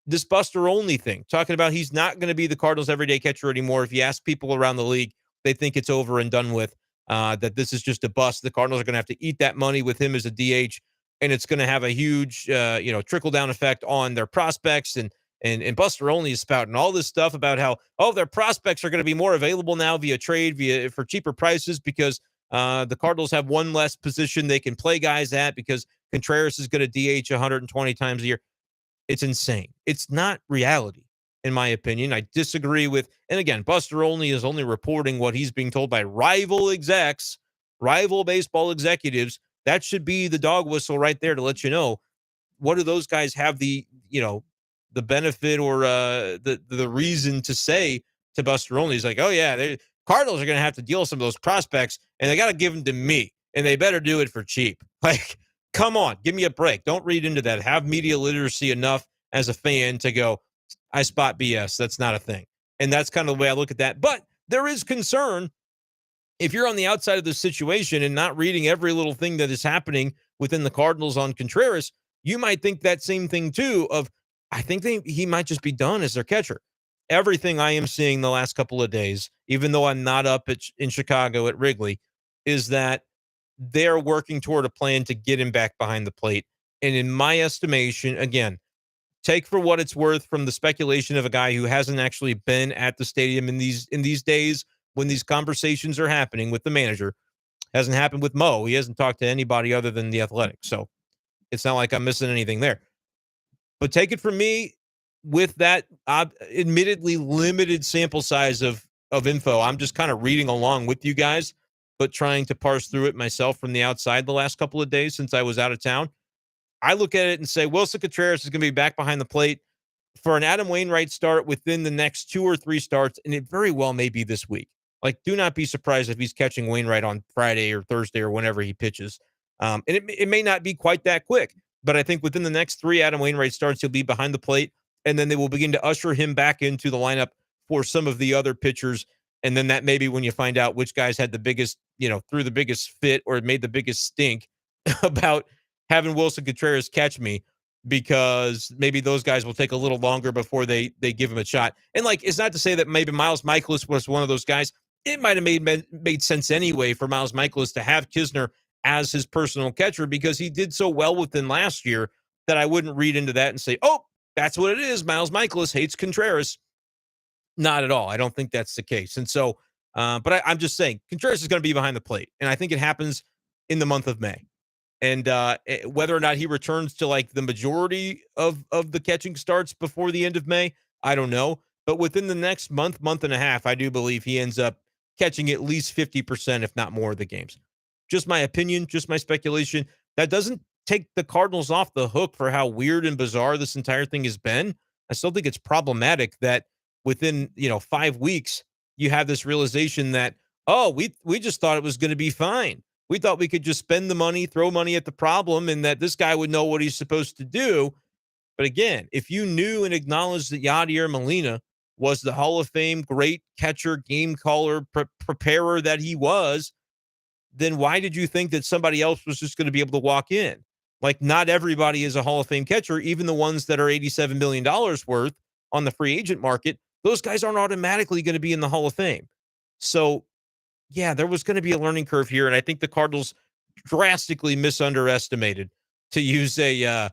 Speaker 1: this Buster Olney thing, talking about he's not going to be the Cardinals' everyday catcher anymore. If you ask people around the league, they think it's over and done with, that this is just a bust. The Cardinals are going to have to eat that money with him as a DH, and it's going to have a huge, trickle-down effect on their prospects. And Buster Olney is spouting all this stuff about how, their prospects are going to be more available now via trade, for cheaper prices, because the Cardinals have one less position they can play guys at because Contreras is going to DH 120 times a year. It's insane. It's not reality, in my opinion. I disagree with, and again, Buster Olney is only reporting what he's being told by rival execs, rival baseball executives. That should be the dog whistle right there to let you know, what do those guys have the benefit or the reason to say to Buster Olney. He's like, oh yeah, Cardinals are going to have to deal with some of those prospects, and they got to give them to me, and they better do it for cheap. Like, come on, give me a break. Don't read into that. Have media literacy enough as a fan to go, I spot BS. That's not a thing. And that's kind of the way I look at that. But there is concern if you're on the outside of this situation and not reading every little thing that is happening within the Cardinals on Contreras. You might think that same thing too of, I think he might just be done as their catcher. Everything I am seeing the last couple of days, even though I'm not up in Chicago at Wrigley, is that they're working toward a plan to get him back behind the plate. And in my estimation, again, take for what it's worth from the speculation of a guy who hasn't actually been at the stadium in these days when these conversations are happening with the manager. Hasn't happened with Mo. He hasn't talked to anybody other than the Athletic. So it's not like I'm missing anything there. But take it from me, with that admittedly limited sample size of info, I'm just kind of reading along with you guys, but trying to parse through it myself from the outside the last couple of days since I was out of town. I look at it and say Wilson Contreras is going to be back behind the plate for an Adam Wainwright start within the next 2 or 3 starts, and it very well may be this week. Like, do not be surprised if he's catching Wainwright on Friday or Thursday or whenever he pitches. And it may not be quite that quick, but I think within the next 3 Adam Wainwright starts, he'll be behind the plate, and then they will begin to usher him back into the lineup for some of the other pitchers. And then that may be when you find out which guys had the biggest, threw the biggest fit or made the biggest stink about having Wilson Contreras catch me, because maybe those guys will take a little longer before they give him a shot. And like, it's not to say that maybe Miles Michaelis was one of those guys. It might have made sense anyway for Miles Michaelis to have Kisner as his personal catcher, because he did so well within last year that I wouldn't read into that and say, oh, that's what it is. Miles Michaelis hates Contreras. Not at all. I don't think that's the case. And so, but I'm just saying Contreras is going to be behind the plate. And I think it happens in the month of May. And whether or not he returns to like the majority of the catching starts before the end of May, I don't know. But within the next month and a half, I do believe he ends up catching at least 50%, if not more, of the games. Just my opinion, just my speculation. That doesn't take the Cardinals off the hook for how weird and bizarre this entire thing has been. I still think it's problematic that within 5 weeks you have this realization that, oh, we just thought it was going to be fine. We thought we could just spend the money, throw money at the problem, and that this guy would know what he's supposed to do. But again, if you knew and acknowledged that Yadier Molina was the Hall of Fame great catcher, game caller, preparer that he was, then why did you think that somebody else was just going to be able to walk in? Like, not everybody is a Hall of Fame catcher. Even the ones that are $87 million worth on the free agent market, those guys aren't automatically going to be in the Hall of Fame. So, yeah, there was going to be a learning curve here, and I think the Cardinals drastically misunderestimated, to use a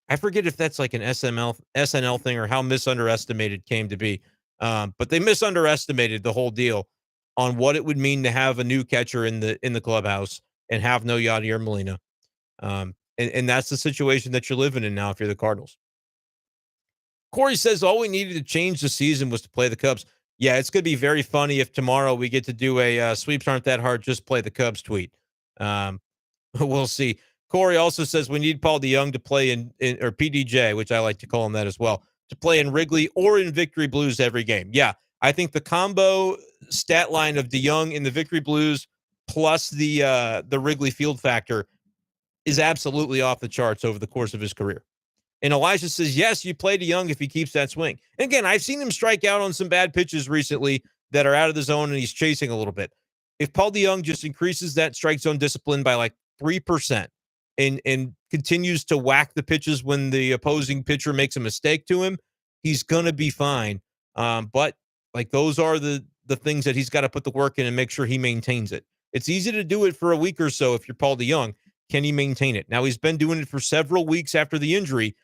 Speaker 1: I forget if that's like an SNL thing or how misunderestimated came to be. But they misunderestimated the whole deal on what it would mean to have a new catcher in the clubhouse and have no Yadier Molina. And that's the situation that you're living in now if you're the Cardinals. Corey says all we needed to change the season was to play the Cubs. Yeah, it's going to be very funny if tomorrow we get to do a sweeps aren't that hard, just play the Cubs tweet. We'll see. Corey also says we need Paul DeJong to play in or PDJ, which I like to call him that as well, to play in Wrigley or in Victory Blues every game. Yeah, I think the combo stat line of DeYoung in the Victory Blues plus the Wrigley Field factor is absolutely off the charts over the course of his career. And Elijah says, yes, you play DeYoung if he keeps that swing. And again, I've seen him strike out on some bad pitches recently that are out of the zone and he's chasing a little bit. If Paul DeJong just increases that strike zone discipline by like 3% and continues to whack the pitches when the opposing pitcher makes a mistake to him, he's going to be fine. But like those are the things that he's got to put the work in and make sure he maintains it. It's easy to do it for a week or so if you're Paul DeJong. Can he maintain it? Now, he's been doing it for several weeks after the injury.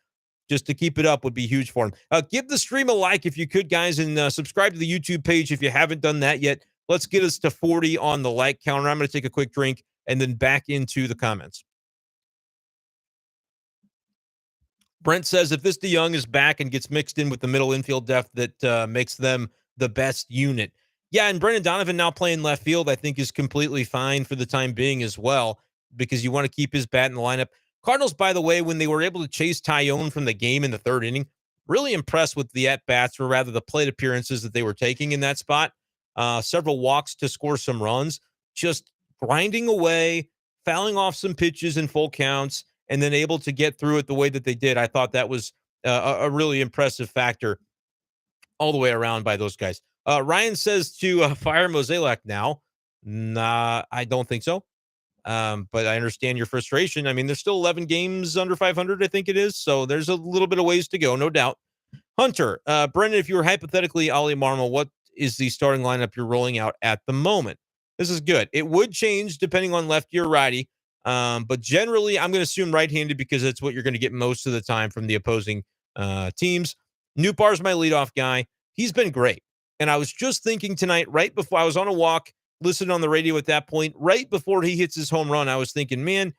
Speaker 1: Just to keep it up would be huge for him. Give the stream a like if you could, guys, and subscribe to the YouTube page if you haven't done that yet. Let's get us to 40 on the like counter. I'm going to take a quick drink and then back into the comments. Brent says, if this DeYoung is back and gets mixed in with the middle infield depth, that makes them the best unit. Yeah, and Brendan Donovan now playing left field, I think, is completely fine for the time being as well, because you want to keep his bat in the lineup. Cardinals, by the way, when they were able to chase Tyone from the game in the third inning, really impressed with the at-bats, or rather the plate appearances that they were taking in that spot. Several walks to score some runs, just grinding away, fouling off some pitches in full counts, and then able to get through it the way that they did. I thought that was a really impressive factor all the way around by those guys. Ryan says to fire Mozeliak now. Nah, I don't think so. But I understand your frustration. I mean, there's still 11 games under 500, I think it is. So there's a little bit of ways to go, no doubt. Hunter, Brendan, if you were hypothetically Ollie Marmol, what is the starting lineup you're rolling out at the moment? This is good. It would change depending on lefty or righty. But generally, I'm going to assume right-handed because that's what you're going to get most of the time from the opposing teams. Nootbaar's my leadoff guy. He's been great. And I was just thinking tonight, right before I was on a walk, listening on the radio at that point, right before he hits his home run, I was thinking, man,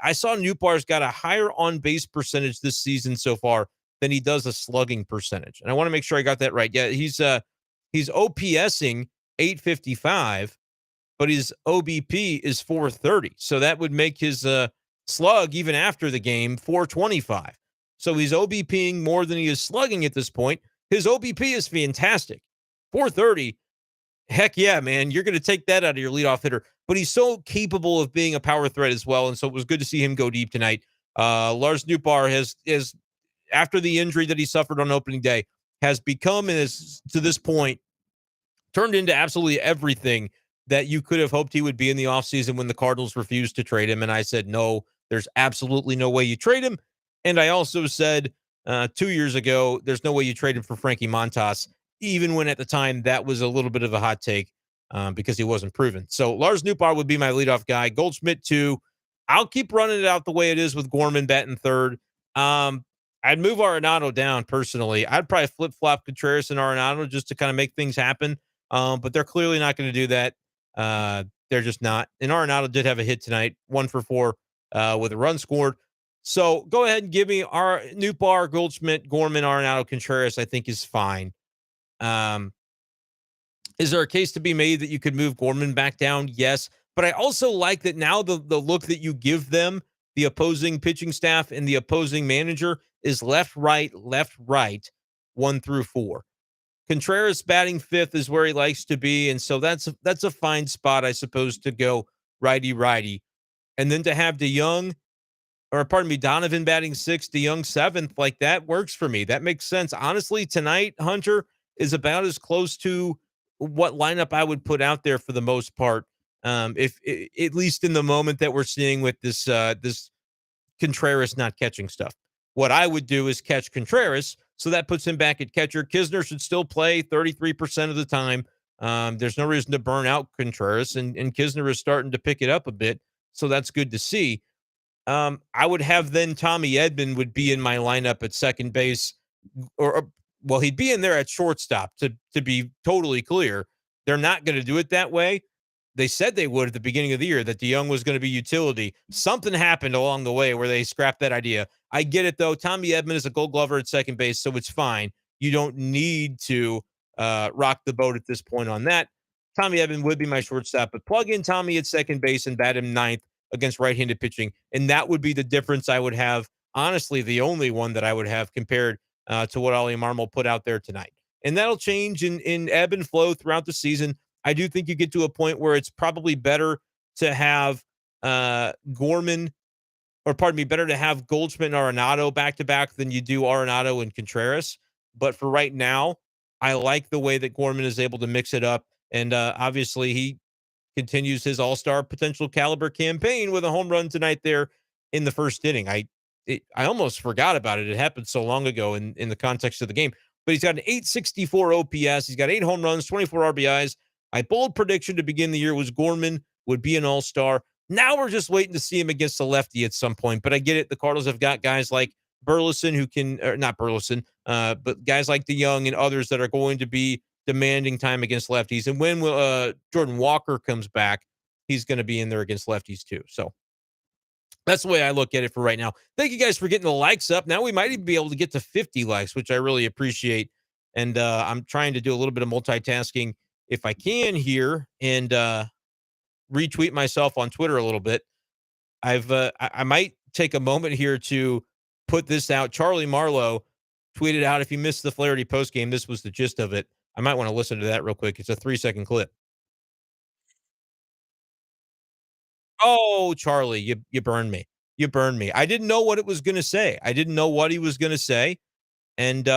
Speaker 1: I saw Nootbaar's got a higher on-base percentage this season so far than he does a slugging percentage. And I want to make sure I got that right. Yeah, he's OPSing 855, but his OBP is 430. So that would make his slug, even after the game, 425. So he's OBPing more than he is slugging at this point. His OBP is fantastic. 430. Heck yeah, man. You're going to take that out of your leadoff hitter. But he's so capable of being a power threat as well. And so it was good to see him go deep tonight. Lars Nootbaar has, after the injury that he suffered on opening day, has become, and is to this point, turned into absolutely everything that you could have hoped he would be in the offseason when the Cardinals refused to trade him. And I said, no, there's absolutely no way you trade him. And I also said 2 years ago, there's no way you trade him for Frankie Montas, even when at the time that was a little bit of a hot take because he wasn't proven. So Lars Nootbaar would be my leadoff guy. Goldschmidt, too. I'll keep running it out the way it is with Gorman batting third. I'd move Arenado down personally. I'd probably flip-flop Contreras and Arenado just to kind of make things happen. But they're clearly not going to do that. They're just not. And Arenado did have a hit tonight, 1 for 4 with a run scored. So go ahead and give me our Nootbaar, Goldschmidt, Gorman, Arenado, Contreras. I think is fine. Is there a case to be made that you could move Gorman back down? Yes. But I also like that now the look that you give them, the opposing pitching staff and the opposing manager, is left, right, 1 through 4. Contreras batting fifth is where he likes to be, and so that's a fine spot, I suppose, to go righty. And then to have Donovan batting sixth, DeYoung seventh, like that works for me. That makes sense. Honestly, tonight, Hunter, is about as close to what lineup I would put out there for the most part. If at least in the moment that we're seeing with this Contreras not catching stuff. What I would do is catch Contreras, so that puts him back at catcher. Knizner should still play 33% of the time. There's no reason to burn out Contreras, and Knizner is starting to pick it up a bit, so that's good to see. I would have then Tommy Edman would be in my lineup at second base, or he'd be in there at shortstop, to be totally clear. They're not going to do it that way. They said they would at the beginning of the year, that DeYoung was going to be utility. Something happened along the way where they scrapped that idea. I get it, though. Tommy Edman is a Gold Glover at second base, so it's fine. You don't need to rock the boat at this point on that. Tommy Edman would be my shortstop, but plug in Tommy at second base and bat him ninth against right-handed pitching, and that would be the difference I would have. Honestly, the only one that I would have compared to what Ollie Marmol put out there tonight. And that'll change in ebb and flow throughout the season. I do think you get to a point where it's probably better to have Gorman or pardon me, better to have Goldschmidt and Arenado back to back than you do Arenado and Contreras. But for right now, I like the way that Gorman is able to mix it up. And obviously, he continues his all-star potential caliber campaign with a home run tonight there in the first inning. I almost forgot about it. It happened so long ago in the context of the game. But he's got an 864 OPS. He's got 8 home runs, 24 RBIs. My bold prediction to begin the year was Gorman would be an all-star. Now we're just waiting to see him against the lefty at some point. But I get it. The Cardinals have got guys like Burleson who can, or not Burleson, but guys like DeYoung and others that are going to be demanding time against lefties. And when Jordan Walker comes back, he's going to be in there against lefties too. So that's the way I look at it for right now. Thank you guys for getting the likes up. Now we might even be able to get to 50 likes, which I really appreciate. And I'm trying to do a little bit of multitasking if I can here and retweet myself on Twitter a little bit. I might take a moment here to put this out. Charlie Marlowe tweeted out, if you missed the Flaherty postgame, this was the gist of it. I might want to listen to that real quick. It's a 3-second clip. Oh, Charlie, you burned me. You burned me. I didn't know what it was going to say. I didn't know what he was going to say, and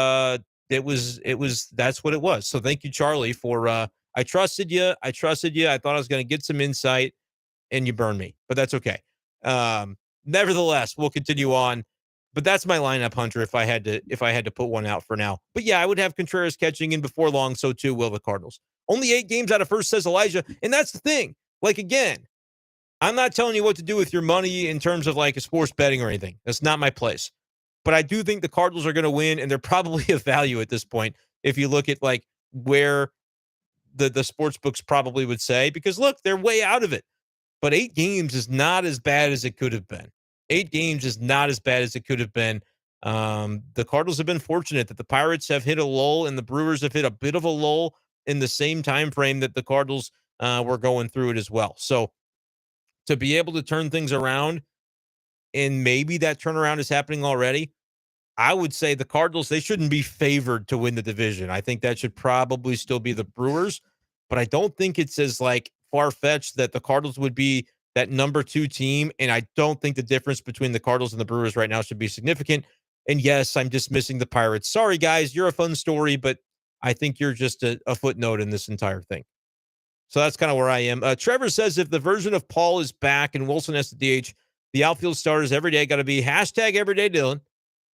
Speaker 1: it was that's what it was. So thank you, Charlie, for I trusted you. I trusted you. I thought I was going to get some insight, and you burned me, but that's okay. Nevertheless, we'll continue on. But that's my lineup, Hunter. If I had to put one out for now. But yeah, I would have Contreras catching in before long. So too will the Cardinals. Only 8 games out of first, says Elijah, and that's the thing. Like again, I'm not telling you what to do with your money in terms of like a sports betting or anything. That's not my place. But I do think the Cardinals are going to win, and they're probably a value at this point if you look at like where the sports books probably would say, because look, they're way out of it. But 8 games is not as bad as it could have been. 8 games is not as bad as it could have been. The Cardinals have been fortunate that the Pirates have hit a lull and the Brewers have hit a bit of a lull in the same time frame that the Cardinals were going through it as well. So to be able to turn things around, and maybe that turnaround is happening already, I would say the Cardinals, they shouldn't be favored to win the division. I think that should probably still be the Brewers, but I don't think it's as like far-fetched that the Cardinals would be that number 2 team. And I don't think the difference between the Cardinals and the Brewers right now should be significant. And yes, I'm dismissing the Pirates. Sorry, guys, you're a fun story, but I think you're just a footnote in this entire thing. So that's kind of where I am. Trevor says if the version of Paul is back and Wilson has to DH, the outfield starters every day got to be hashtag everyday Dylan,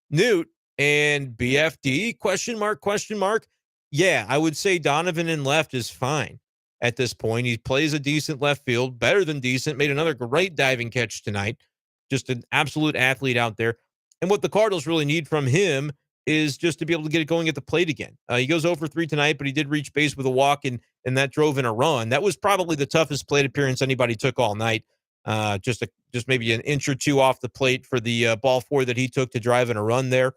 Speaker 1: Newt, and BFD, question mark, question mark. Yeah, I would say Donovan in left is fine at this point. He plays a decent left field, better than decent, made another great diving catch tonight. Just an absolute athlete out there. And what the Cardinals really need from him is just to be able to get it going at the plate again. He goes over 3 tonight, but he did reach base with a walk, and that drove in a run. That was probably the toughest plate appearance anybody took all night. Just maybe an inch or two off the plate for the ball 4 that he took to drive in a run there.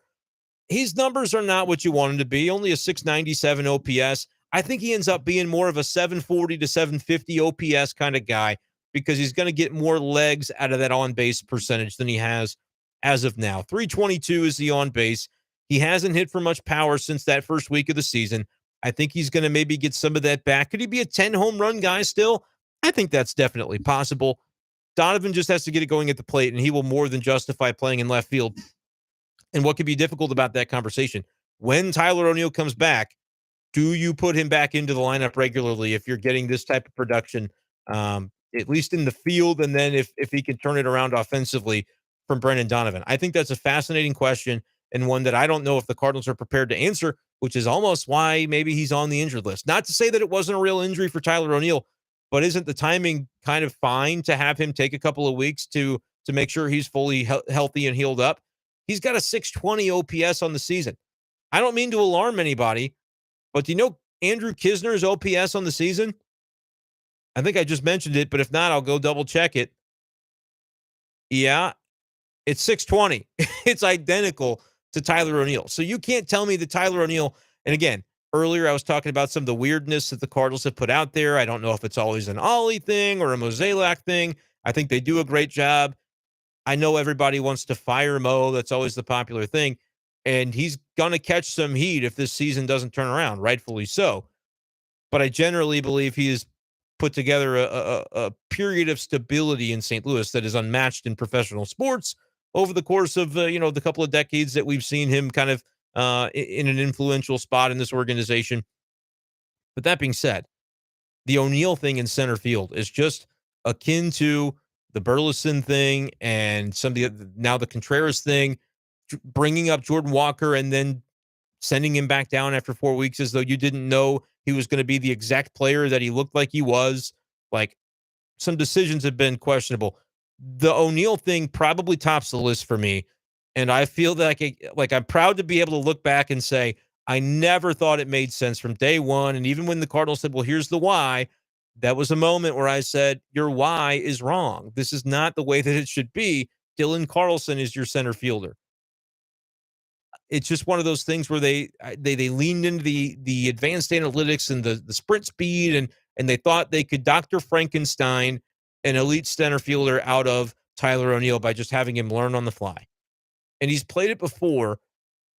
Speaker 1: His numbers are not what you want him to be. Only a 697 OPS. I think he ends up being more of a 740 to 750 OPS kind of guy because he's going to get more legs out of that on-base percentage than he has as of now. 322 is the on-base. He hasn't hit for much power since that first week of the season. I think he's going to maybe get some of that back. Could he be a 10 home run guy still? I think that's definitely possible. Donovan just has to get it going at the plate, and he will more than justify playing in left field. And what could be difficult about that conversation? When Tyler O'Neill comes back, do you put him back into the lineup regularly if you're getting this type of production, at least in the field, and then if he can turn it around offensively from Brendan Donovan? I think that's a fascinating question and one that I don't know if the Cardinals are prepared to answer, which is almost why maybe he's on the injured list. Not to say that it wasn't a real injury for Tyler O'Neill, but isn't the timing kind of fine to have him take a couple of weeks to make sure he's fully healthy and healed up? He's got a 620 OPS on the season. I don't mean to alarm anybody, but do you know Andrew Kisner's OPS on the season? I think I just mentioned it, but if not, I'll go double check it. Yeah, it's 620. It's identical to Tyler O'Neill. So you can't tell me that Tyler O'Neill, and again, earlier I was talking about some of the weirdness that the Cardinals have put out there. I don't know if it's always an Ollie thing or a Mozeliak thing. I think they do a great job. I know everybody wants to fire Mo. That's always the popular thing. And he's going to catch some heat if this season doesn't turn around, rightfully so. But I generally believe he has put together a period of stability in St. Louis that is unmatched in professional sports. over the course of, the couple of decades that we've seen him kind of in an influential spot in this organization. But that being said, the O'Neill thing in center field is just akin to the Burleson thing and now the Contreras thing, bringing up Jordan Walker and then sending him back down after 4 weeks as though you didn't know he was going to be the exact player that he looked like he was. Like, some decisions have been questionable. The O'Neill thing probably tops the list for me. And I feel like I'm proud to be able to look back and say, I never thought it made sense from day one. And even when the Cardinals said, well, here's the why, that was a moment where I said, your why is wrong. This is not the way that it should be. Dylan Carlson is your center fielder. It's just one of those things where they leaned into the advanced analytics and the sprint speed, and they thought they could Dr. Frankenstein an elite center fielder out of Tyler O'Neill by just having him learn on the fly. And he's played it before,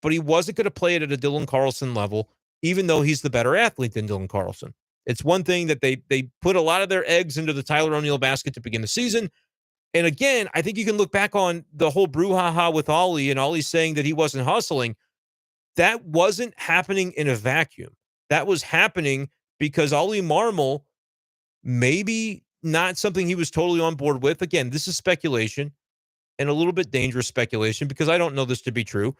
Speaker 1: but he wasn't going to play it at a Dylan Carlson level, even though he's the better athlete than Dylan Carlson. It's one thing that they put a lot of their eggs into the Tyler O'Neill basket to begin the season. And again, I think you can look back on the whole brouhaha with Ollie and Ollie saying that he wasn't hustling. That wasn't happening in a vacuum. That was happening because Ollie Marmol, maybe not something he was totally on board with. Again, this is speculation and a little bit dangerous speculation because I don't know this to be true.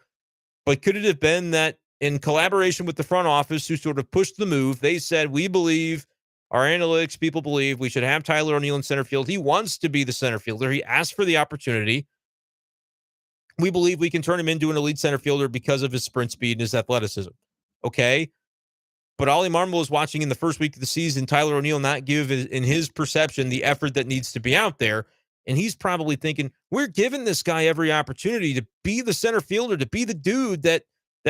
Speaker 1: But could it have been that in collaboration with the front office who sort of pushed the move, they said, we believe, our analytics people believe we should have Tyler O'Neill in center field. He wants to be the center fielder. He asked for the opportunity. We believe we can turn him into an elite center fielder because of his sprint speed and his athleticism. Okay. But Ollie Marmol was watching in the first week of the season Tyler O'Neill not give, in his perception, the effort that needs to be out there. And he's probably thinking, we're giving this guy every opportunity to be the center fielder, to be the dude that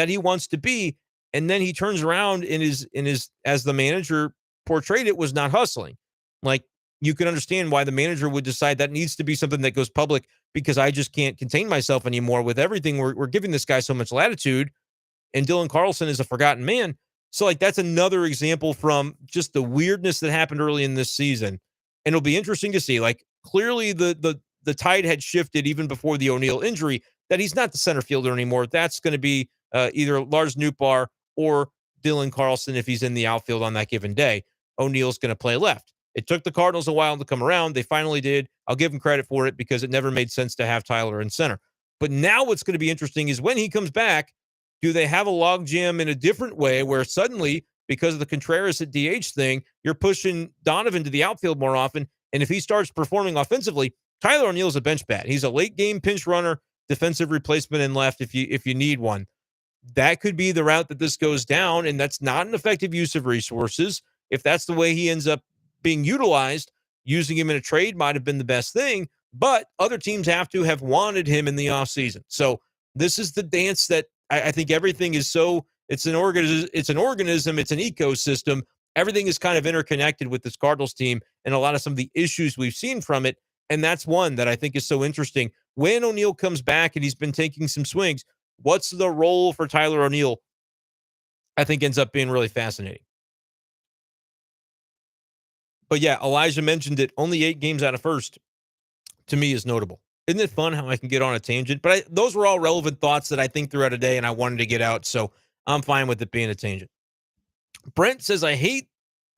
Speaker 1: he wants to be. And then he turns around in his as the manager portrayed it, was not hustling. Like, you can understand why the manager would decide that needs to be something that goes public because I just can't contain myself anymore with everything. We're giving this guy so much latitude, and Dylan Carlson is a forgotten man. So, like, that's another example from just the weirdness that happened early in this season. And it'll be interesting to see. Like, clearly the tide had shifted even before the O'Neill injury, that he's not the center fielder anymore. That's going to be either Lars Nootbaar or Dylan Carlson if he's in the outfield on that given day. O'Neill's going to play left. It took the Cardinals a while to come around. They finally did. I'll give them credit for it because it never made sense to have Tyler in center. But now what's going to be interesting is when he comes back, do they have a logjam in a different way where suddenly, because of the Contreras at DH thing, you're pushing Donovan to the outfield more often? And if he starts performing offensively, Tyler O'Neill's a bench bat. He's a late game pinch runner, defensive replacement in left if you need one. That could be the route that this goes down, and that's not an effective use of resources. If that's the way he ends up being utilized, using him in a trade might have been the best thing, but other teams have to have wanted him in the offseason. So this is the dance that I think everything is so, it's an organism, it's an ecosystem. Everything is kind of interconnected with this Cardinals team and a lot of some of the issues we've seen from it. And that's one that I think is so interesting. When O'Neill comes back and he's been taking some swings, what's the role for Tyler O'Neill? I think ends up being really fascinating. But yeah, Elijah mentioned it. Only 8 games out of first, to me, is notable. Isn't it fun how I can get on a tangent? But those were all relevant thoughts that I think throughout a day, and I wanted to get out, so I'm fine with it being a tangent. Brent says, I hate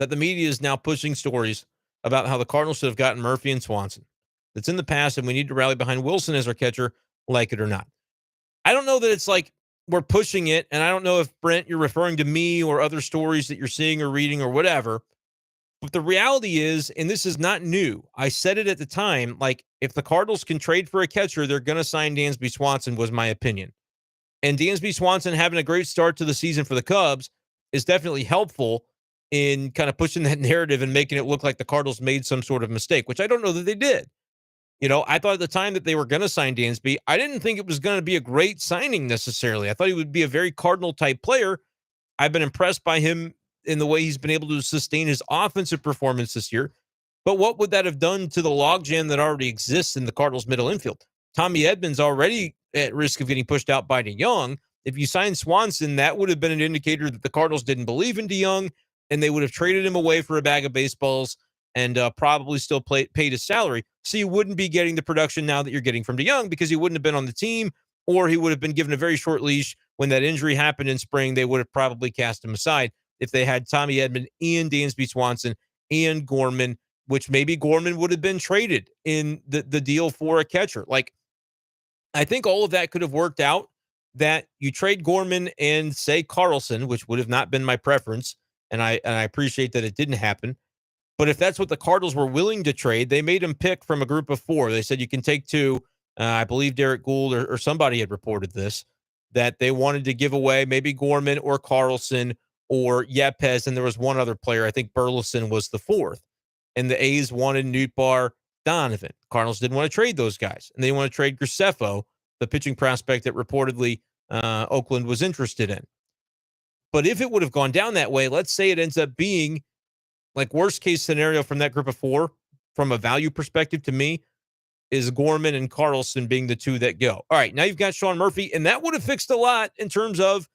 Speaker 1: that the media is now pushing stories about how the Cardinals should have gotten Murphy and Swanson. That's in the past, and we need to rally behind Wilson as our catcher, like it or not. I don't know that it's like we're pushing it, and I don't know if, Brent, you're referring to me or other stories that you're seeing or reading or whatever. But the reality is, and this is not new, I said it at the time, like, if the Cardinals can trade for a catcher, they're going to sign Dansby Swanson, was my opinion. And Dansby Swanson having a great start to the season for the Cubs is definitely helpful in kind of pushing that narrative and making it look like the Cardinals made some sort of mistake, which I don't know that they did. You know, I thought at the time that they were going to sign Dansby. I didn't think it was going to be a great signing necessarily. I thought he would be a very Cardinal-type player. I've been impressed by him in the way he's been able to sustain his offensive performance this year. But what would that have done to the logjam that already exists in the Cardinals' middle infield? Tommy Edmonds already at risk of getting pushed out by DeYoung. If you signed Swanson, that would have been an indicator that the Cardinals didn't believe in DeYoung, and they would have traded him away for a bag of baseballs and probably still paid his salary. So you wouldn't be getting the production now that you're getting from DeYoung because he wouldn't have been on the team, or he would have been given a very short leash. When that injury happened in spring, they would have probably cast him aside if they had Tommy Edman and Dansby Swanson and Gorman, which maybe Gorman would have been traded in the deal for a catcher. Like, I think all of that could have worked out, that you trade Gorman and say Carlson, which would have not been my preference. And I appreciate that it didn't happen. But if that's what the Cardinals were willing to trade, they made him pick from a group of 4. They said you can take 2. I believe Derek Gould or somebody had reported this, that they wanted to give away maybe Gorman or Carlson or Yepes, and there was one other player. I think Burleson was the 4th. And the A's wanted Nootbaar, Donovan. Cardinals didn't want to trade those guys, and they want to trade Graceffo, the pitching prospect that reportedly Oakland was interested in. But if it would have gone down that way, let's say it ends up being like worst case scenario from that group of 4, from a value perspective to me, is Gorman and Carlson being the 2 that go. All right, now you've got Sean Murphy, and that would have fixed a lot in terms of,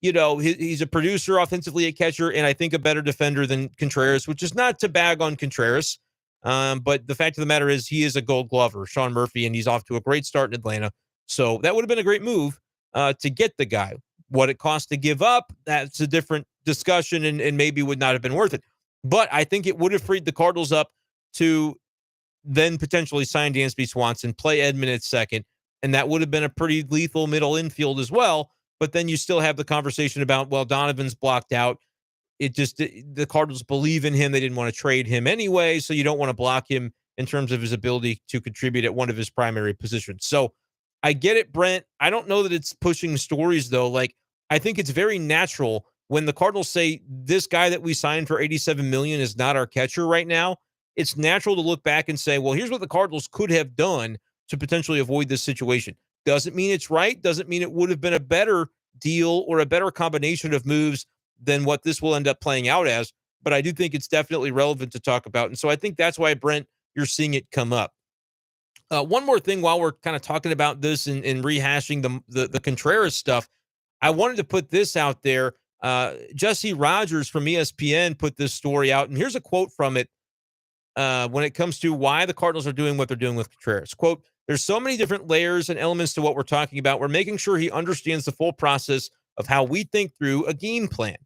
Speaker 1: he's a producer offensively at catcher, and I think a better defender than Contreras, which is not to bag on Contreras. But the fact of the matter is he is a Gold Glover, Sean Murphy, and he's off to a great start in Atlanta. So that would have been a great move to get the guy. What it cost to give up, that's a different discussion, and maybe would not have been worth it. But I think it would have freed the Cardinals up to then potentially sign Dansby Swanson, play Edman at second, and that would have been a pretty lethal middle infield as well. But then you still have the conversation about, well, Donovan's blocked out. The Cardinals believe in him. They didn't want to trade him anyway, so you don't want to block him in terms of his ability to contribute at one of his primary positions. So I get it, Brent. I don't know that it's pushing stories, though. Like, I think it's very natural when the Cardinals say this guy that we signed for $87 million is not our catcher right now. It's natural to look back and say, well, here's what the Cardinals could have done to potentially avoid this situation. Doesn't mean it's right. Doesn't mean it would have been a better deal or a better combination of moves than what this will end up playing out as. But I do think it's definitely relevant to talk about. And so I think that's why, Brent, you're seeing it come up. One more thing while we're kind of talking about this and rehashing the Contreras stuff, I wanted to put this out there. Jesse Rogers from ESPN put this story out, and here's a quote from it when it comes to why the Cardinals are doing what they're doing with Contreras. Quote, "There's so many different layers and elements to what we're talking about. We're making sure he understands the full process of how we think through a game plan."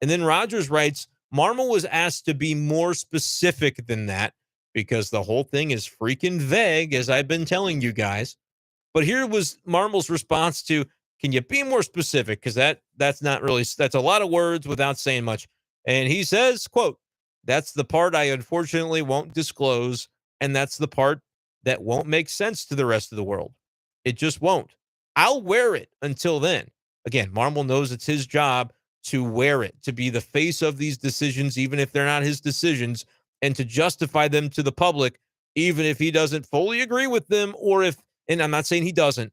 Speaker 1: And then Rogers writes, "Marmol was asked to be more specific than that because the whole thing is freaking vague, as I've been telling you guys." But here was Marmol's response to, can you be more specific? Because that's not really, that's a lot of words without saying much. And he says, quote, "That's the part I unfortunately won't disclose, and that's the part that won't make sense to the rest of the world. It just won't. I'll wear it until then." Again, Marmol knows it's his job to wear it, to be the face of these decisions, even if they're not his decisions, and to justify them to the public, even if he doesn't fully agree with them, or if, and I'm not saying he doesn't,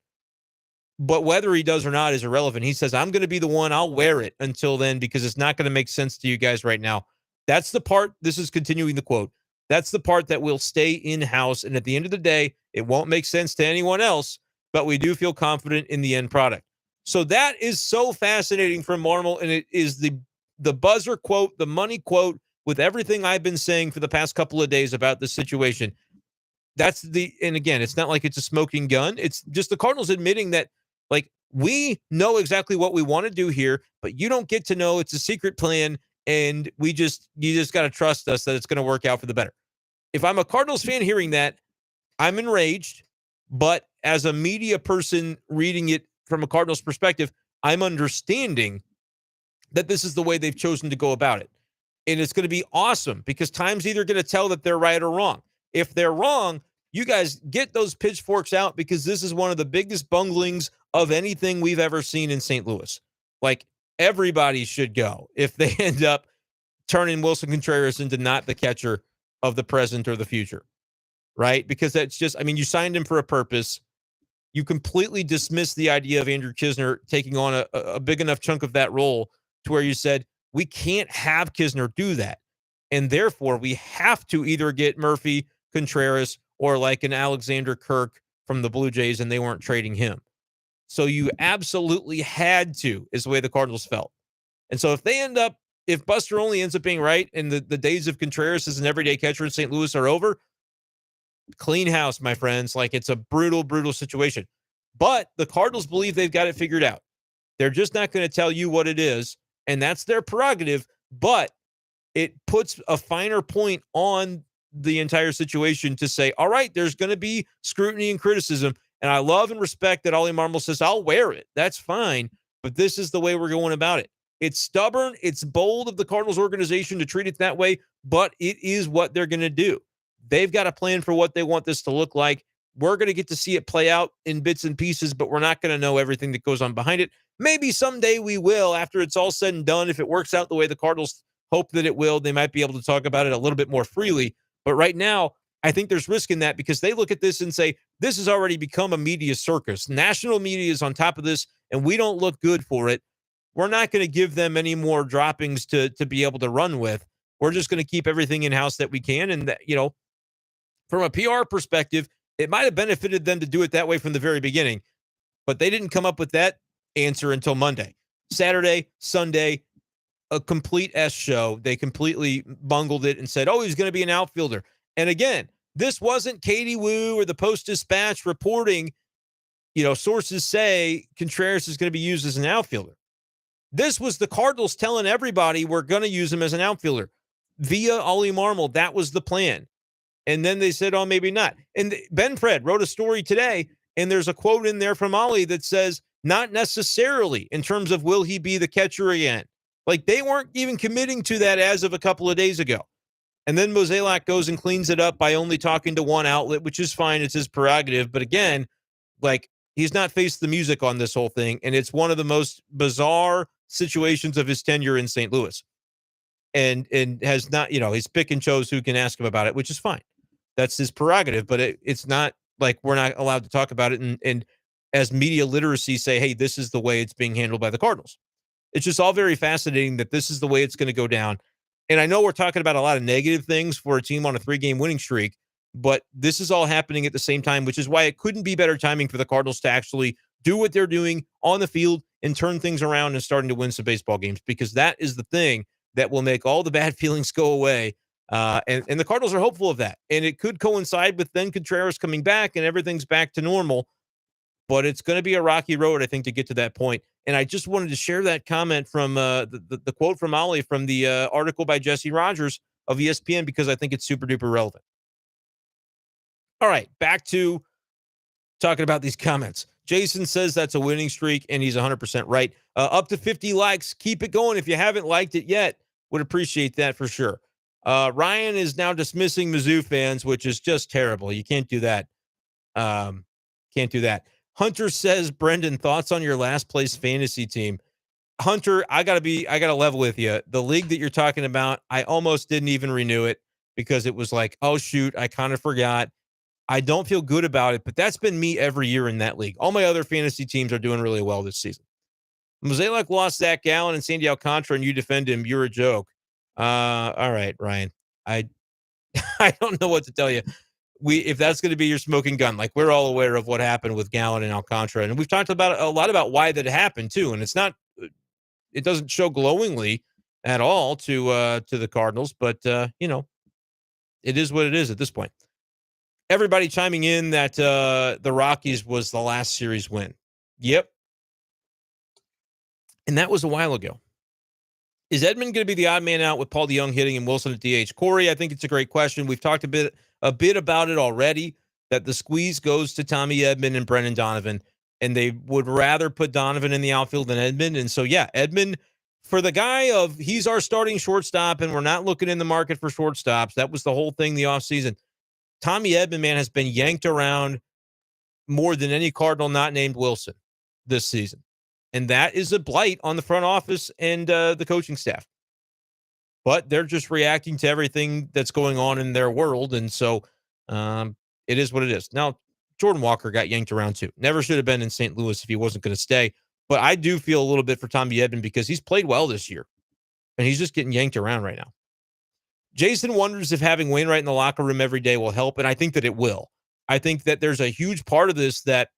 Speaker 1: but whether he does or not is irrelevant. He says, I'm going to be the one, I'll wear it until then, because it's not going to make sense to you guys right now. That's the part, this is continuing the quote, "That's the part that will stay in-house, and at the end of the day, it won't make sense to anyone else, but we do feel confident in the end product." So that is so fascinating from Marmol, and it is the buzzer quote, the money quote, with everything I've been saying for the past couple of days about this situation. And again, it's not like it's a smoking gun. It's just the Cardinals admitting that, like, we know exactly what we want to do here, but you don't get to know. It's a secret plan, and you just got to trust us that it's going to work out for the better. If I'm a Cardinals fan hearing that, I'm enraged, but as a media person reading it from a Cardinals perspective, I'm understanding that this is the way they've chosen to go about it. And it's going to be awesome because time's either going to tell that they're right or wrong. If they're wrong, you guys get those pitchforks out, because this is one of the biggest bunglings of anything we've ever seen in St. Louis. Like, everybody should go if they end up turning Wilson Contreras into not the catcher of the present or the future, right? Because that's just, I mean, you signed him for a purpose. You completely dismissed the idea of Andrew Kisner taking on a big enough chunk of that role to where you said, we can't have Kisner do that. And therefore, we have to either get Murphy, Contreras, or like an Alexander Kirk from the Blue Jays, and they weren't trading him. So you absolutely had to, is the way the Cardinals felt. And so if they end up if Buster Olney ends up being right and the days of Contreras as an everyday catcher in St. Louis are over, clean house, my friends. Like, it's a brutal, brutal situation. But the Cardinals believe they've got it figured out. They're just not going to tell you what it is, and that's their prerogative. But it puts a finer point on the entire situation to say, all right, there's going to be scrutiny and criticism. And I love and respect that Ollie Marmol says, I'll wear it. That's fine. But this is the way we're going about it. It's stubborn. It's bold of the Cardinals organization to treat it that way, but it is what they're going to do. They've got a plan for what they want this to look like. We're going to get to see it play out in bits and pieces, but we're not going to know everything that goes on behind it. Maybe someday we will, after it's all said and done. If it works out the way the Cardinals hope that it will, they might be able to talk about it a little bit more freely. But right now, I think there's risk in that because they look at this and say, this has already become a media circus. National media is on top of this, and we don't look good for it. We're not going to give them any more droppings to be able to run with. We're just going to keep everything in-house that we can. And, that, you know, from a PR perspective, it might have benefited them to do it that way from the very beginning, but they didn't come up with that answer until Monday. Saturday, Sunday, a complete S show. They completely bungled it and said, oh, he's going to be an outfielder. And again, this wasn't Katie Woo or the Post-Dispatch reporting, you know, sources say Contreras is going to be used as an outfielder. This was the Cardinals telling everybody we're going to use him as an outfielder via Ollie Marmol. That was the plan. And then they said, oh, maybe not. And Ben Fred wrote a story today, and there's a quote in there from Ollie that says, not necessarily in terms of will he be the catcher again. Like, they weren't even committing to that as of a couple of days ago. And then Mozeliak goes and cleans it up by only talking to one outlet, which is fine. It's his prerogative. But again, like, he's not faced the music on this whole thing. And it's one of the most bizarre situations of his tenure in St. Louis. And has not, you know, he's pick and chose who can ask him about it, which is fine. That's his prerogative. But it's not like we're not allowed to talk about it. And as media literacy say, hey, this is the way it's being handled by the Cardinals. It's just all very fascinating that this is the way it's going to go down. And I know we're talking about a lot of negative things for a team on a 3-game winning streak, but this is all happening at the same time, which is why it couldn't be better timing for the Cardinals to actually do what they're doing on the field and turn things around and starting to win some baseball games, because that is the thing that will make all the bad feelings go away. And the Cardinals are hopeful of that. And it could coincide with then Contreras coming back and everything's back to normal. But it's going to be a rocky road, I think, to get to that point. And I just wanted to share that comment from the quote from Ollie from the article by Jesse Rogers of ESPN, because I think it's super duper relevant. All right, back to talking about these comments. Jason says that's a winning streak, and he's 100% right. Up to 50 likes. Keep it going. If you haven't liked it yet, would appreciate that for sure. Ryan is now dismissing Mizzou fans, which is just terrible. You can't do that. Can't do that. Hunter says, Brenden, thoughts on your last place fantasy team? Hunter, I gotta level with you. The league that you're talking about, I almost didn't even renew it because it was like, oh shoot, I kind of forgot. I don't feel good about it, but that's been me every year in that league. All my other fantasy teams are doing really well this season. Mozeliak lost Zach Gallen and Sandy Alcantara, and you defend him. You're a joke. All right, Ryan. I don't know what to tell you. If that's going to be your smoking gun, like, we're all aware of what happened with Gallen and Alcantara, and we've talked about a lot about why that happened too. And it doesn't show glowingly at all to the Cardinals, but you know, it is what it is at this point. Everybody chiming in that the Rockies was the last series win. Yep. And that was a while ago. Is Edman going to be the odd man out with Paul DeJong hitting and Wilson at DH? Corey, I think it's a great question. We've talked a bit about it already, that the squeeze goes to Tommy Edman and Brendan Donovan, and they would rather put Donovan in the outfield than Edman. And so, yeah, Edman, for the guy of he's our starting shortstop and we're not looking in the market for shortstops, that was the whole thing the offseason. Tommy Edman, man, has been yanked around more than any Cardinal not named Wilson this season. And that is a blight on the front office and the coaching staff. But they're just reacting to everything that's going on in their world. And so it is what it is. Now, Jordan Walker got yanked around too. Never should have been in St. Louis if he wasn't going to stay. But I do feel a little bit for Tommy Edman because he's played well this year. And he's just getting yanked around right now. Jason wonders if having Wainwright in the locker room every day will help. And I think that it will. I think that there's a huge part of this that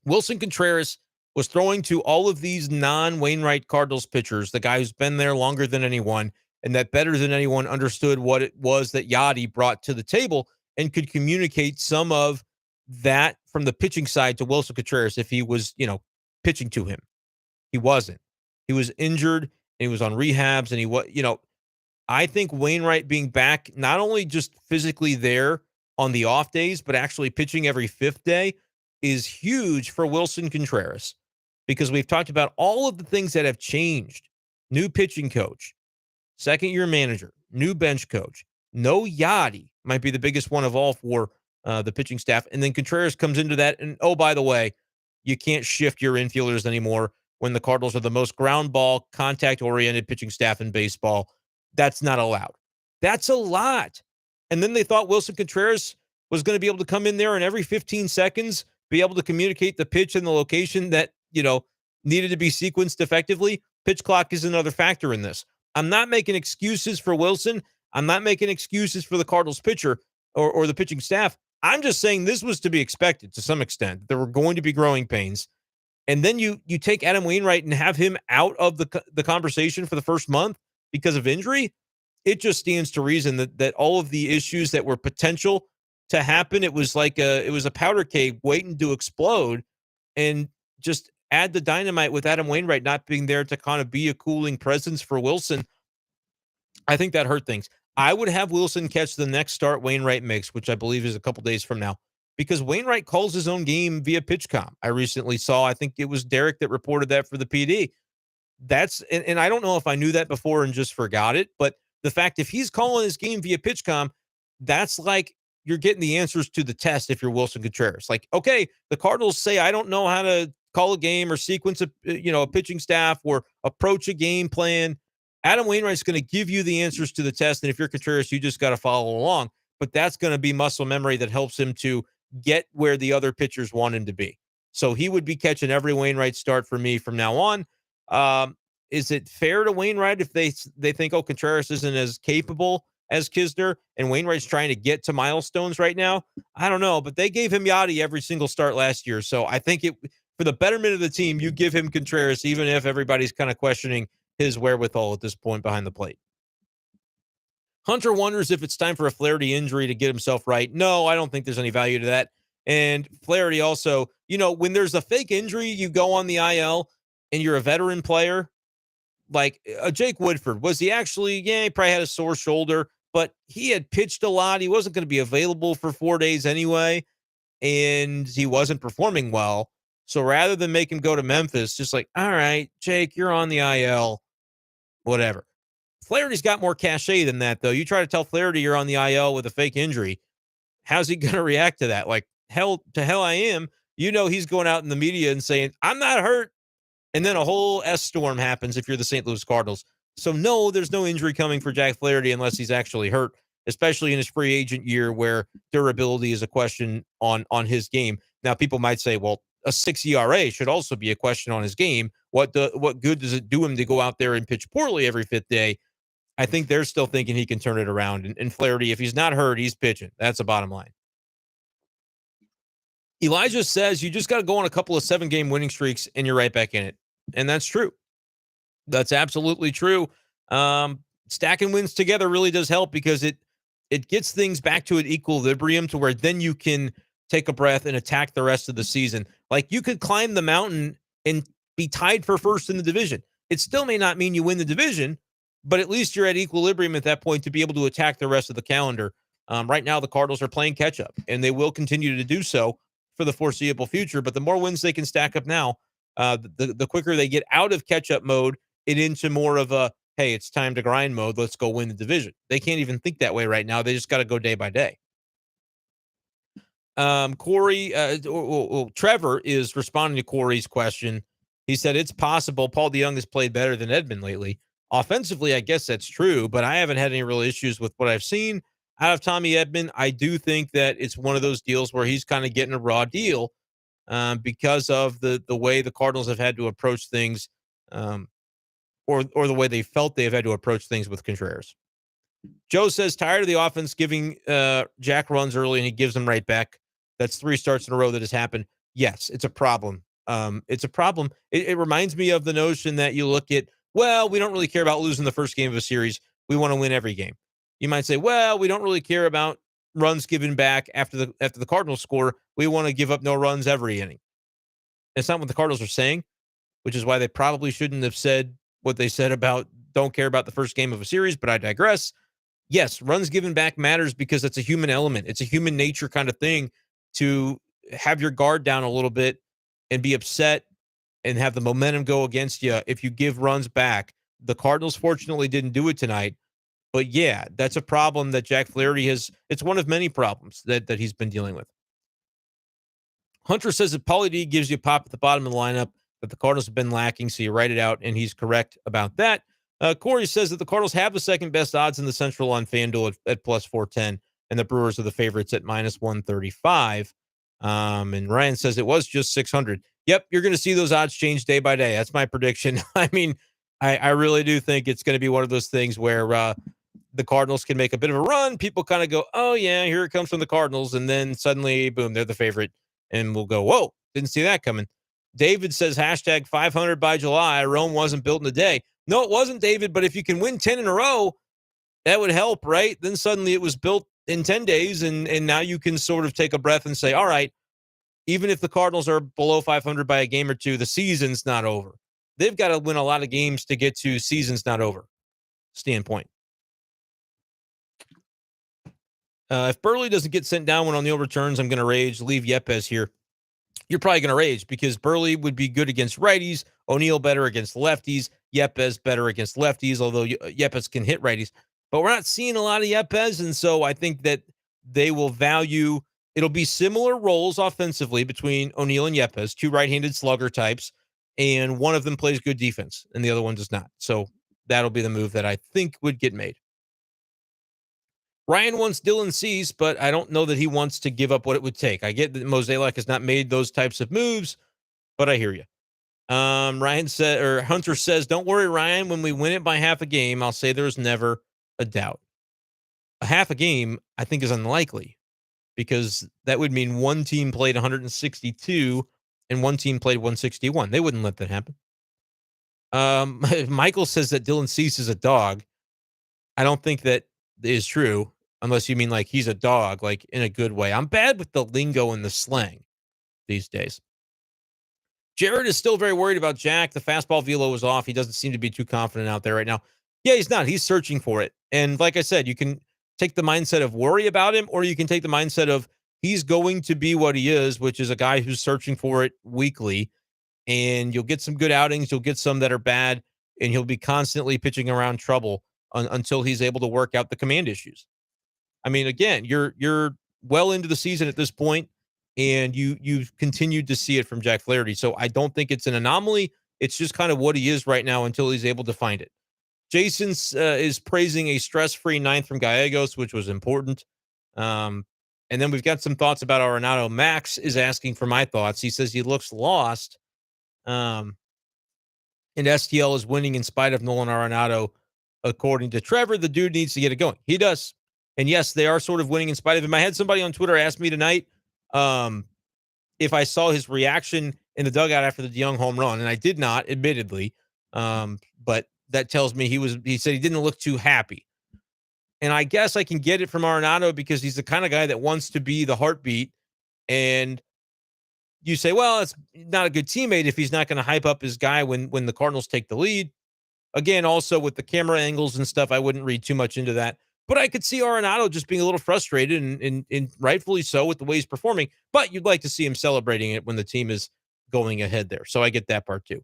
Speaker 1: Wilson Contreras was throwing to all of these non-Wainwright Cardinals pitchers, the guy who's been there longer than anyone and that better than anyone understood what it was that Yachty brought to the table and could communicate some of that from the pitching side to Wilson Contreras if he was, pitching to him. He wasn't. He was injured and he was on rehabs and he was, I think Wainwright being back, not only just physically there on the off days, but actually pitching every fifth day is huge for Wilson Contreras because we've talked about all of the things that have changed. New pitching coach, second-year manager, new bench coach. No Yachty might be the biggest one of all for the pitching staff. And then Contreras comes into that. And, oh, by the way, you can't shift your infielders anymore when the Cardinals are the most ground ball, contact-oriented pitching staff in baseball. That's not allowed. That's a lot. And then they thought Wilson Contreras was going to be able to come in there and every 15 seconds be able to communicate the pitch and the location that, needed to be sequenced effectively. Pitch clock is another factor in this. I'm not making excuses for Wilson. I'm not making excuses for the Cardinals pitcher or the pitching staff. I'm just saying this was to be expected to some extent. There were going to be growing pains. And then you take Adam Wainwright and have him out of the conversation for the first month because of injury. It just stands to reason that all of the issues that were potential to happen, it was like it was a powder keg waiting to explode, and just add the dynamite with Adam Wainwright not being there to kind of be a cooling presence for Wilson. I think that hurt things. I would have Wilson catch the next start Wainwright makes, which I believe is a couple days from now, because Wainwright calls his own game via PitchCom. I recently saw, I think it was Derek that reported that for the PD. And I don't know if I knew that before and just forgot it, but the fact if he's calling his game via PitchCom, that's like you're getting the answers to the test if you're Wilson Contreras. Like, okay, the Cardinals say I don't know how to call a game or sequence a pitching staff or approach a game plan. Adam Wainwright's going to give you the answers to the test, and if you're Contreras, you just got to follow along. But that's going to be muscle memory that helps him to get where the other pitchers want him to be. So he would be catching every Wainwright start for me from now on. Is it fair to Wainwright if they think, oh, Contreras isn't as capable as Kisner and Wainwright's trying to get to milestones right now? I don't know, but they gave him Yachty every single start last year. So I think for the betterment of the team, you give him Contreras, even if everybody's kind of questioning his wherewithal at this point behind the plate. Hunter wonders if it's time for a Flaherty injury to get himself right. No, I don't think there's any value to that. And Flaherty also, when there's a fake injury, you go on the IL and you're a veteran player, like Jake Woodford, was he actually, he probably had a sore shoulder, but he had pitched a lot. He wasn't going to be available for 4 days anyway, and he wasn't performing well. So rather than make him go to Memphis, just like, all right, Jake, you're on the IL, whatever. Flaherty's got more cachet than that, though. You try to tell Flaherty you're on the IL with a fake injury, how's he going to react to that? Like, hell I am. He's going out in the media and saying, I'm not hurt. And then a whole S-storm happens if you're the St. Louis Cardinals. So, no, there's no injury coming for Jack Flaherty unless he's actually hurt, especially in his free agent year where durability is a question on his game. Now, people might say, well, a 6 ERA should also be a question on his game. What good does it do him to go out there and pitch poorly every fifth day? I think they're still thinking he can turn it around. And Flaherty, if he's not hurt, he's pitching. That's the bottom line. Elijah says you just got to go on a couple of 7-game winning streaks and you're right back in it. And that's true. That's absolutely true. Stacking wins together really does help because it gets things back to an equilibrium to where then you can take a breath and attack the rest of the season. Like you could climb the mountain and be tied for first in the division. It still may not mean you win the division, but at least you're at equilibrium at that point to be able to attack the rest of the calendar. Right now, the Cardinals are playing catch up, and they will continue to do so for the foreseeable future. But the more wins they can stack up now, the quicker they get out of catch-up mode and into more of a, hey, it's time to grind mode. Let's go win the division. They can't even think that way right now. They just got to go day by day. Trevor is responding to Corey's question. He said, it's possible Paul DeJong has played better than Edman lately. Offensively, I guess that's true, but I haven't had any real issues with what I've seen out of Tommy Edman. I do think that it's one of those deals where he's kind of getting a raw deal because of the way the Cardinals have had to approach things or the way they felt they've had to approach things with Contreras. Joe says, tired of the offense giving Jack runs early and he gives them right back. That's 3 starts in a row that has happened. Yes, it's a problem. It's a problem. It reminds me of the notion that you look at, well, we don't really care about losing the first game of a series. We want to win every game. You might say, well, we don't really care about runs given back after the Cardinals score. We want to give up no runs every inning. It's not what the Cardinals are saying, which is why they probably shouldn't have said what they said about don't care about the first game of a series, but I digress. Yes, runs given back matters because it's a human element. It's a human nature kind of thing to have your guard down a little bit and be upset and have the momentum go against you if you give runs back. The Cardinals fortunately didn't do it tonight, but yeah, that's a problem that Jack Flaherty has. It's one of many problems that he's been dealing with. Hunter says that Pauly D gives you a pop at the bottom of the lineup that the Cardinals have been lacking, so you write it out, and he's correct about that. Corey says that the Cardinals have the second best odds in the Central on FanDuel at plus 410, and the Brewers are the favorites at minus 135. And Ryan says it was just 600. Yep, you're going to see those odds change day by day. That's my prediction. I mean, I really do think it's going to be one of those things where the Cardinals can make a bit of a run. People kind of go, oh, yeah, here it comes from the Cardinals. And then suddenly, boom, they're the favorite. And we'll go, whoa, didn't see that coming. David says, hashtag 500 by July. Rome wasn't built in a day. No, it wasn't, David. But if you can win 10 in a row, that would help, right? Then suddenly it was built in 10 days. And now you can sort of take a breath and say, all right, even if the Cardinals are below 500 by a game or two, the season's not over. They've got to win a lot of games to get to season's not over standpoint. If Burley doesn't get sent down when O'Neill returns, I'm going to rage. Leave Yepez here. You're probably going to rage because Burley would be good against righties, O'Neill better against lefties, Yepez better against lefties, although Yepez can hit righties. But we're not seeing a lot of Yepez, and so I think that they will value – it'll be similar roles offensively between O'Neill and Yepez, two right-handed slugger types, and one of them plays good defense, and the other one does not. So that'll be the move that I think would get made. Ryan wants Dylan Cease, but I don't know that he wants to give up what it would take. I get that Mozeliak has not made those types of moves, but I hear you. Ryan said, or Hunter says, don't worry, Ryan. When we win it by half a game, I'll say there's never a doubt. A half a game, I think, is unlikely because that would mean one team played 162 and one team played 161. They wouldn't let that happen. Michael says that Dylan Cease is a dog. I don't think that is true unless you mean like he's a dog, like in a good way. I'm bad with the lingo and the slang these days. Jared is still very worried about Jack. The fastball velo was off. He doesn't seem to be too confident out there right now. Yeah, he's not. He's searching for it. And like I said, you can take the mindset of worry about him, or you can take the mindset of he's going to be what he is, which is a guy who's searching for it weekly. And you'll get some good outings. You'll get some that are bad, and he'll be constantly pitching around trouble until he's able to work out the command issues. I mean, again, you're well into the season at this point, and you've continued to see it from Jack Flaherty. So I don't think it's an anomaly. It's just kind of what he is right now until he's able to find it. Jason is praising a stress-free ninth from Gallegos, which was important. And then we've got some thoughts about Arenado. Max is asking for my thoughts. He says he looks lost. And STL is winning in spite of Nolan Arenado. According to Trevor, the dude needs to get it going. He does. And yes, they are sort of winning in spite of him. I had somebody on Twitter ask me tonight if I saw his reaction in the dugout after the DeYoung home run, and I did not, admittedly. But that tells me he said he didn't look too happy. And I guess I can get it from Arenado because he's the kind of guy that wants to be the heartbeat. And you say, well, it's not a good teammate if he's not going to hype up his guy when the Cardinals take the lead. Again, also with the camera angles and stuff, I wouldn't read too much into that. But I could see Arenado just being a little frustrated and rightfully so with the way he's performing. But you'd like to see him celebrating it when the team is going ahead there. So I get that part too.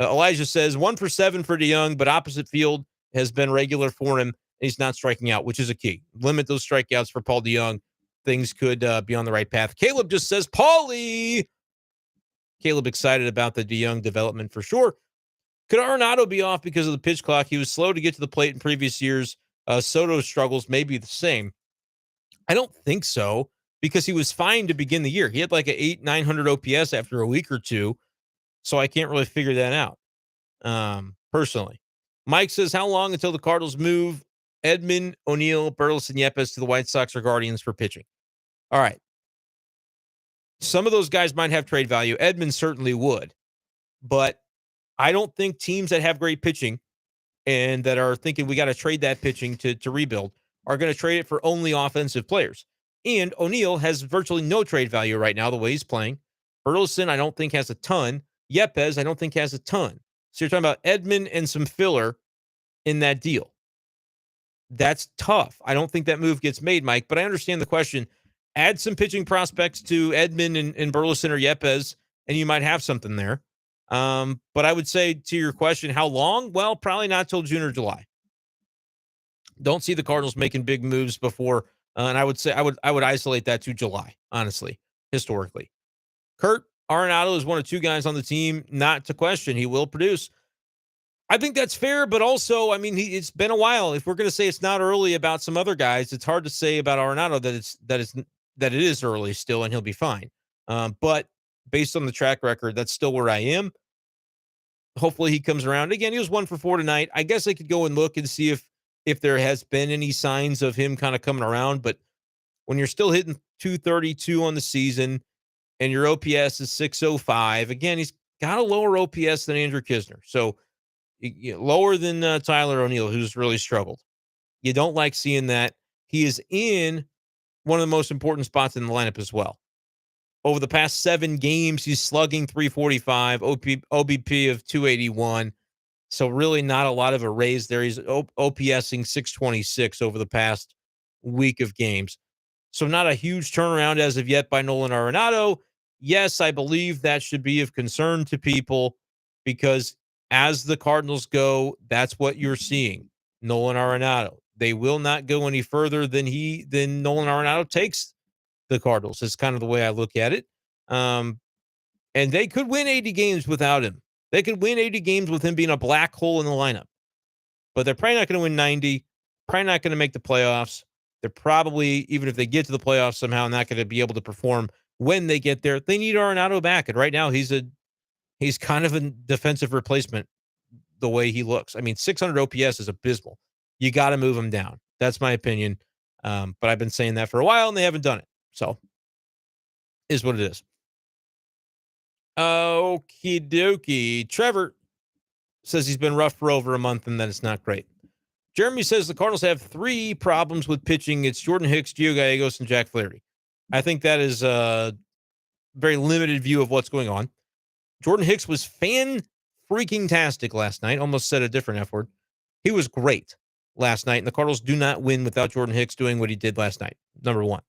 Speaker 1: Elijah says 1 for 7 for DeYoung, but opposite field has been regular for him. And he's not striking out, which is a key. Limit those strikeouts for Paul DeJong. Things could be on the right path. Caleb just says, Pauly. Caleb excited about the DeYoung development for sure. Could Arenado be off because of the pitch clock? He was slow to get to the plate in previous years. Soto's struggles may be the same. I don't think so because he was fine to begin the year. He had like a 900 OPS after a week or two. So I can't really figure that out personally. Mike says, how long until the Cardinals move Edman, O'Neill, Burleson, Yepez to the White Sox or Guardians for pitching? All right. Some of those guys might have trade value. Edman certainly would. But I don't think teams that have great pitching and that are thinking we got to trade that pitching to rebuild are going to trade it for only offensive players. And O'Neill has virtually no trade value right now the way he's playing. Burleson, I don't think has a ton. Yepes, I don't think has a ton. So you're talking about Edman and some filler in that deal. That's tough. I don't think that move gets made, Mike, but I understand the question. Add some pitching prospects to Edman and Burleson or Yepes, and you might have something there. But I would say to your question, how long? Well, probably not till June or July. Don't see the Cardinals making big moves before, and I would say I would isolate that to July, honestly, historically. Kurt Arenado is one of two guys on the team, not to question. He will produce. I think that's fair, but also, I mean, it's been a while. If we're going to say it's not early about some other guys, it's hard to say about Arenado that it is early still, and he'll be fine. But based on the track record, that's still where I am. Hopefully, he comes around again. He was 1 for 4 tonight. I guess I could go and look and see if there has been any signs of him kind of coming around. But when you're still hitting 232 on the season and your OPS is 605, again, he's got a lower OPS than Andrew Kisner. So lower than Tyler O'Neill, who's really struggled. You don't like seeing that. He is in one of the most important spots in the lineup as well. Over the past 7 games, he's slugging 345, OBP of 281. So really not a lot of a raise there. He's OPSing 626 over the past week of games. So not a huge turnaround as of yet by Nolan Arenado. Yes, I believe that should be of concern to people because as the Cardinals go, that's what you're seeing. Nolan Arenado. They will not go any further than Nolan Arenado takes the Cardinals. Is kind of the way I look at it. And they could win 80 games without him. They could win 80 games with him being a black hole in the lineup. But they're probably not going to win 90, probably not going to make the playoffs. They're probably, even if they get to the playoffs somehow, not going to be able to perform when they get there. They need Arenado back. And right now he's kind of a defensive replacement the way he looks. I mean, 600 OPS is abysmal. You got to move him down. That's my opinion. But I've been saying that for a while and they haven't done it. So is what it is. Okie dokie. Trevor says he's been rough for over a month and that it's not great. Jeremy says the Cardinals have 3 problems with pitching. It's Jordan Hicks, Gio Gallegos, and Jack Flaherty. I think that is a very limited view of what's going on. Jordan Hicks was fan-freaking-tastic last night. Almost said a different F word. He was great last night, and the Cardinals do not win without Jordan Hicks doing what he did last night, number 1.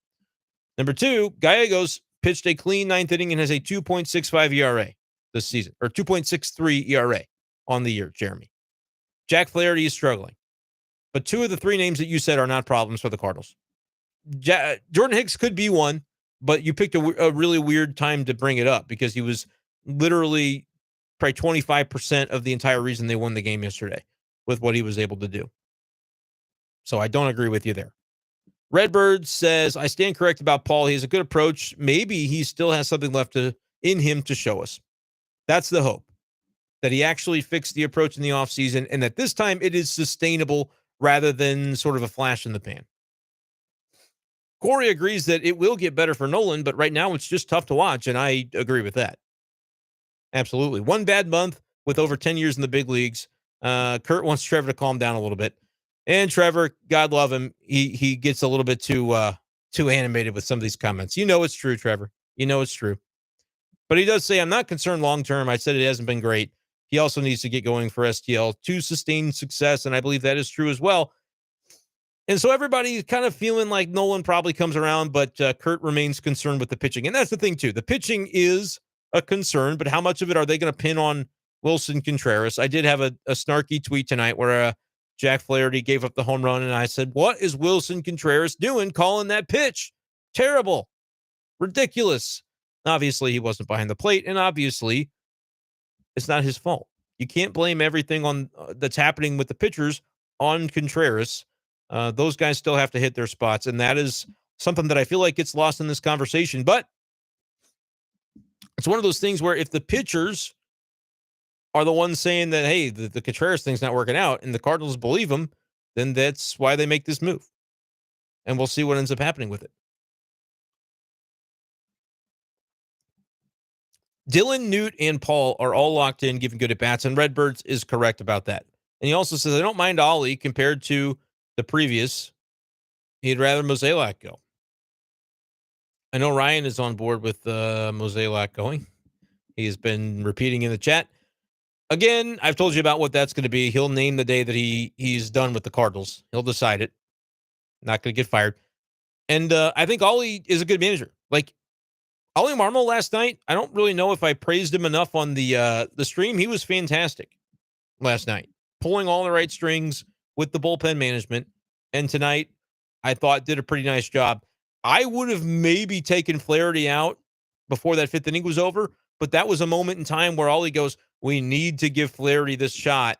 Speaker 1: Number 2, Gallegos pitched a clean 9th inning and has a 2.65 ERA this season, or 2.63 ERA on the year, Jeremy. Jack Flaherty is struggling. But 2 of the 3 names that you said are not problems for the Cardinals. Jordan Hicks could be one, but you picked a really weird time to bring it up because he was literally probably 25% of the entire reason they won the game yesterday with what he was able to do. So I don't agree with you there. Redbird says, I stand correct about Paul. He has a good approach. Maybe he still has something left in him to show us. That's the hope, that he actually fixed the approach in the offseason and that this time it is sustainable rather than sort of a flash in the pan. Corey agrees that it will get better for Nolan, but right now it's just tough to watch, and I agree with that. Absolutely. 1 bad month with over 10 years in the big leagues. Kurt wants Trevor to calm down a little bit. And Trevor, God love him, he gets a little bit too animated with some of these comments. You know it's true, Trevor. You know it's true. But he does say, I'm not concerned long-term. I said it hasn't been great. He also needs to get going for STL to sustain success, and I believe that is true as well. And so everybody's kind of feeling like Nolan probably comes around, but Kurt remains concerned with the pitching. And that's the thing, too. The pitching is a concern, but how much of it are they going to pin on Wilson Contreras? I did have a snarky tweet tonight where Jack Flaherty gave up the home run, and I said, what is Wilson Contreras doing calling that pitch? Terrible. Ridiculous. Obviously, he wasn't behind the plate, and obviously, it's not his fault. You can't blame everything on that's happening with the pitchers on Contreras. Those guys still have to hit their spots, and that is something that I feel like gets lost in this conversation. But it's one of those things where if the pitchers are the ones saying that, hey, the Contreras thing's not working out, and the Cardinals believe them, then that's why they make this move. And we'll see what ends up happening with it. Dylan, Newt, and Paul are all locked in, giving good at-bats, and Redbirds is correct about that. And he also says, I don't mind Ollie compared to the previous. He'd rather Mozeliak go. I know Ryan is on board with Mozeliak going. He has been repeating in the chat. Again, I've told you about what that's going to be. He'll name the day that he's done with the Cardinals. He'll decide it. Not going to get fired. And I think Ollie is a good manager. Like, Ollie Marmol last night, I don't really know if I praised him enough on the stream. He was fantastic last night, pulling all the right strings with the bullpen management. And tonight, I thought did a pretty nice job. I would have maybe taken Flaherty out before that fifth inning was over, but that was a moment in time where Ollie goes, we need to give Flaherty this shot.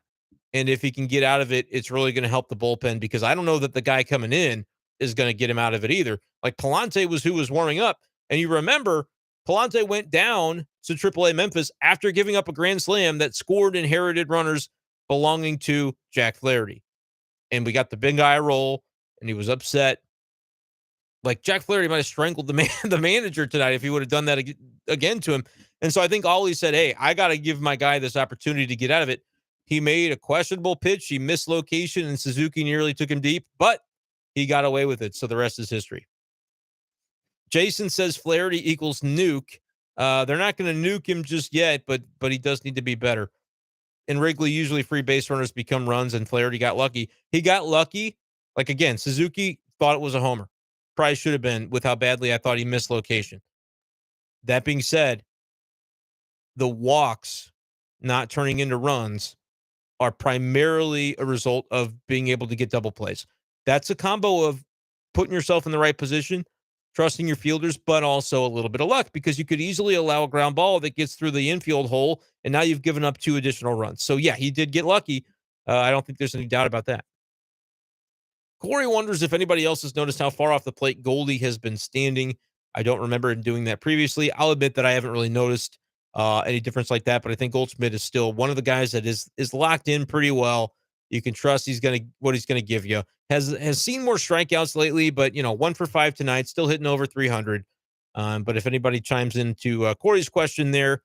Speaker 1: And if he can get out of it, it's really going to help the bullpen, because I don't know that the guy coming in is going to get him out of it either. Like, Palante was who was warming up. And you remember, Palante went down to AAA Memphis after giving up a grand slam that scored inherited runners belonging to Jack Flaherty. And we got the big guy roll, and he was upset. Like, Jack Flaherty might have strangled the manager tonight if he would have done that again to him. And so I think Ollie said, hey, I got to give my guy this opportunity to get out of it. He made a questionable pitch. He missed location, and Suzuki nearly took him deep, but he got away with it. So the rest is history. Jason says Flaherty equals nuke. They're not going to nuke him just yet, but he does need to be better. In Wrigley, usually free base runners become runs, and Flaherty got lucky. He got lucky. Like, again, Suzuki thought it was a homer. Probably should have been, with how badly I thought he missed location. That being said, the walks not turning into runs are primarily a result of being able to get double plays. That's a combo of putting yourself in the right position, trusting your fielders, but also a little bit of luck, because you could easily allow a ground ball that gets through the infield hole, and now you've given up 2 additional runs. So, yeah, he did get lucky. I don't think there's any doubt about that. Corey wonders if anybody else has noticed how far off the plate Goldie has been standing. I don't remember him doing that previously. I'll admit that I haven't really noticed any difference like that, but I think Goldschmidt is still one of the guys that is locked in pretty well. You can trust what he's gonna give you. Has seen more strikeouts lately, but 1 for 5 tonight, still hitting over 300. But if anybody chimes into Corey's question there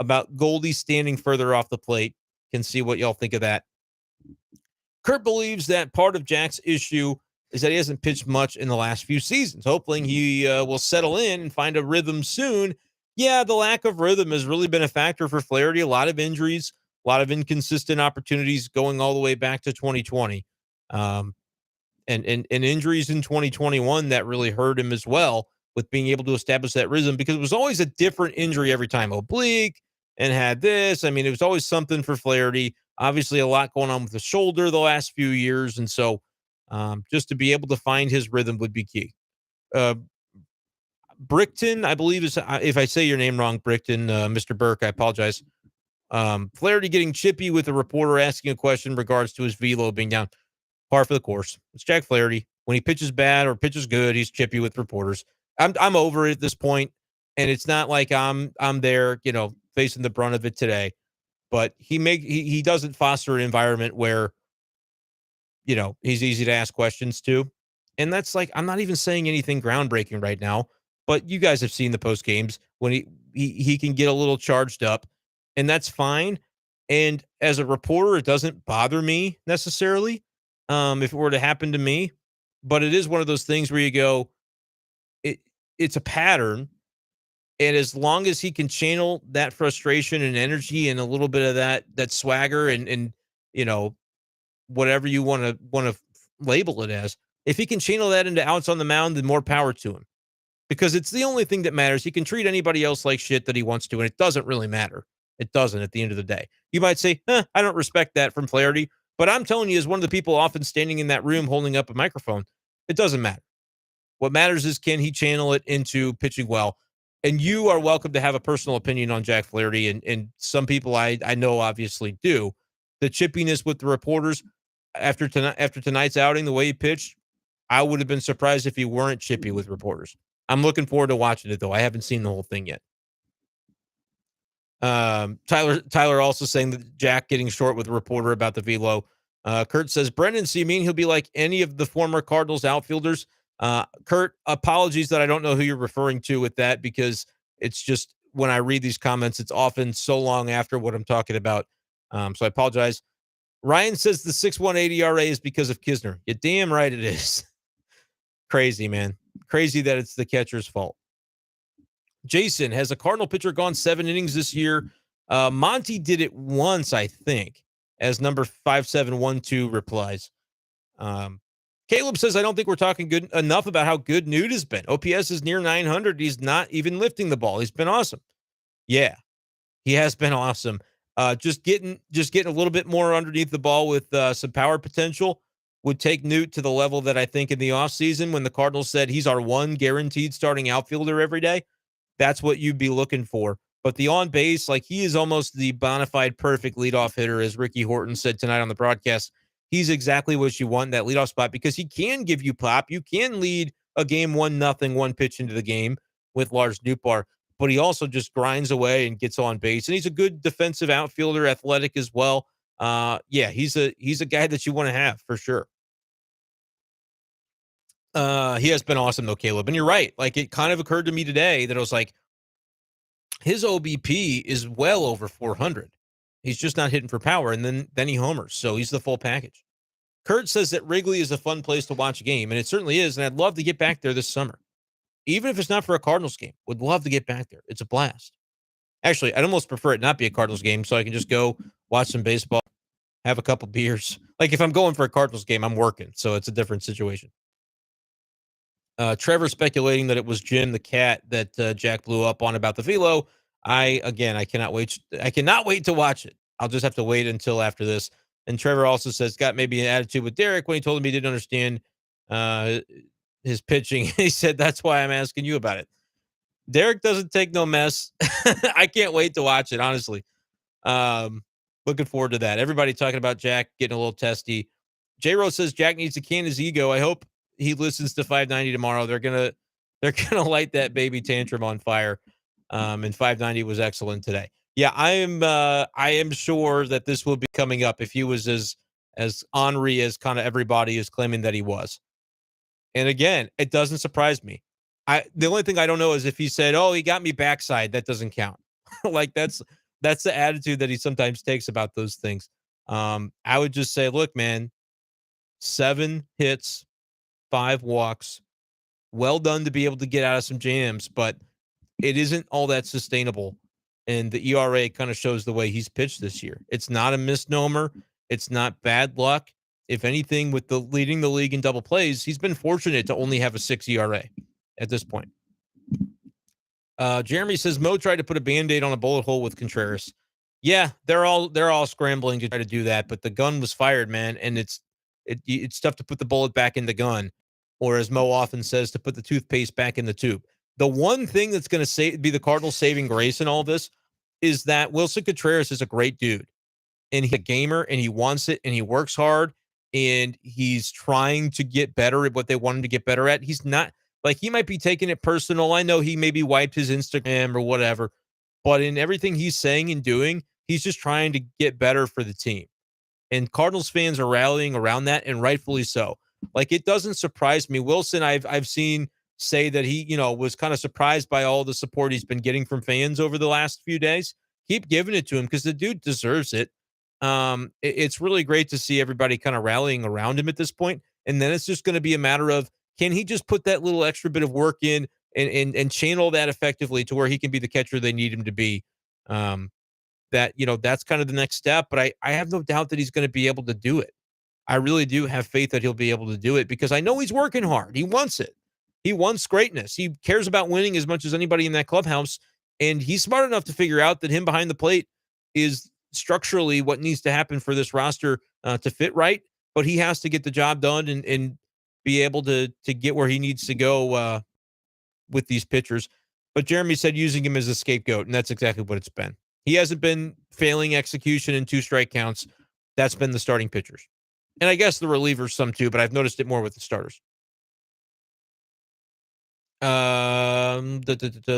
Speaker 1: about Goldie standing further off the plate, can see what y'all think of that. Kurt believes that part of Jack's issue is that he hasn't pitched much in the last few seasons, hoping he will settle in and find a rhythm soon. Yeah, the lack of rhythm has really been a factor for Flaherty. A lot of injuries, a lot of inconsistent opportunities going all the way back to 2020. And injuries in 2021 that really hurt him as well, with being able to establish that rhythm, because it was always a different injury every time. Oblique, and had this. I mean, it was always something for Flaherty. Obviously, a lot going on with the shoulder the last few years. And so just to be able to find his rhythm would be key. Brickton, I believe, is, if I say your name wrong, Brickton, Mr. Burke, I apologize. Flaherty getting chippy with a reporter asking a question in regards to his velo being down. Par for the course. It's Jack Flaherty. When he pitches bad or pitches good, he's chippy with reporters. I'm over it at this point, and it's not like I'm there, facing the brunt of it today. But he doesn't foster an environment where, he's easy to ask questions to. And that's like, I'm not even saying anything groundbreaking right now, but you guys have seen the post games when he can get a little charged up, and that's fine. And as a reporter, it doesn't bother me necessarily if it were to happen to me, but it is one of those things where you go, it's a pattern. And as long as he can channel that frustration and energy and a little bit of that swagger and whatever you want to label it as, if he can channel that into outs on the mound, then more power to him, because it's the only thing that matters. He can treat anybody else like shit that he wants to, and it doesn't really matter. It doesn't at the end of the day. You might say, I don't respect that from Flaherty, but I'm telling you, as one of the people often standing in that room holding up a microphone, it doesn't matter. What matters is, can he channel it into pitching well? And you are welcome to have a personal opinion on Jack Flaherty, and some people I know obviously do. The chippiness with the reporters after tonight's outing, the way he pitched, I would have been surprised if he weren't chippy with reporters. I'm looking forward to watching it, though. I haven't seen the whole thing yet. Tyler also saying that Jack getting short with a reporter about the velo. Kurt says, Brenden, so you mean he'll be like any of the former Cardinals outfielders? Kurt, apologies that I don't know who you're referring to with that, because it's just when I read these comments, it's often so long after what I'm talking about. So I apologize. Ryan says the 6.18 ERA is because of Kisner. You're damn right it is. Crazy, man. Crazy that it's the catcher's fault. Jason, has a Cardinal pitcher gone 7 innings this year? Monty did it once, I think, as number 5712 replies. Caleb says, I don't think we're talking good enough about how good Newt has been. OPS is near 900. He's not even lifting the ball. He's been awesome. Yeah, he has been awesome. Just getting a little bit more underneath the ball with some power potential would take Newt to the level that I think in the offseason when the Cardinals said he's our one guaranteed starting outfielder every day. That's what you'd be looking for. But the on base, like he is almost the bona fide perfect leadoff hitter, as Ricky Horton said tonight on the broadcast. He's exactly what you want in that leadoff spot because he can give you pop. You can lead a game 1-0, one pitch into the game with Lars Nootbaar, but he also just grinds away and gets on base. And he's a good defensive outfielder, athletic as well. Yeah, he's a guy that you want to have for sure. He has been awesome though, Caleb. And you're right. Like it kind of occurred to me today that I was like, his OBP is well over 400. He's just not hitting for power, and then he homers. So he's the full package. Kurt says that Wrigley is a fun place to watch a game, and it certainly is. And I'd love to get back there this summer, even if it's not for a Cardinals game. Would love to get back there. It's a blast. Actually, I'd almost prefer it not be a Cardinals game, so I can just go watch some baseball, have a couple beers. Like if I'm going for a Cardinals game, I'm working, so it's a different situation. Trevor speculating that it was Jim the cat that Jack blew up on about the velo. I cannot wait. I cannot wait to watch it. I'll just have to wait until after this. And Trevor also says got maybe an attitude with Derek when he told him he didn't understand his pitching. He said that's why I'm asking you about it. Derek doesn't take no mess. I can't wait to watch it. Honestly, looking forward to that. Everybody talking about Jack getting a little testy. J Rose says Jack needs to can his ego. I hope he listens to 590 tomorrow. They're gonna light that baby tantrum on fire. And 590 was excellent today. Yeah, I am sure that this will be coming up if he was as ornery as kind of everybody is claiming that he was. And again, it doesn't surprise me. The only thing I don't know is if he said, "Oh, he got me backside," that doesn't count. Like that's the attitude that he sometimes takes about those things. I would just say, look, man, 7 hits, 5 walks, well done to be able to get out of some jams, but it isn't all that sustainable. And the ERA kind of shows the way he's pitched this year. It's not a misnomer. It's not bad luck. If anything, with the leading the league in double plays, he's been fortunate to only have a 6 ERA at this point. Jeremy says Mo tried to put a Band-Aid on a bullet hole with Contreras. Yeah, they're all scrambling to try to do that, but the gun was fired, man, and it's tough to put the bullet back in the gun, or as Mo often says, to put the toothpaste back in the tube. The one thing that's going to be the Cardinals' saving grace in all this is that Wilson Contreras is a great dude, and he's a gamer, and he wants it, and he works hard, and he's trying to get better at what they want him to get better at. He's not like he might be taking it personal. I know he maybe wiped his Instagram or whatever, but in everything he's saying and doing, he's just trying to get better for the team. And Cardinals fans are rallying around that, and rightfully so. Like it doesn't surprise me. Wilson, I've seen say that he, was kind of surprised by all the support he's been getting from fans over the last few days. Keep giving it to him because the dude deserves it. It's really great to see everybody kind of rallying around him at this point. And then it's just going to be a matter of, can he just put that little extra bit of work in and channel that effectively to where he can be the catcher they need him to be? That's kind of the next step. But I have no doubt that he's going to be able to do it. I really do have faith that he'll be able to do it because I know he's working hard. He wants it. He wants greatness. He cares about winning as much as anybody in that clubhouse. And he's smart enough to figure out that him behind the plate is structurally what needs to happen for this roster to fit right. But he has to get the job done and be able to get where he needs to go with these pitchers. But Jeremy said using him as a scapegoat, and that's exactly what it's been. He hasn't been failing execution in 2 strike counts. That's been the starting pitchers. And I guess the relievers some too, but I've noticed it more with the starters.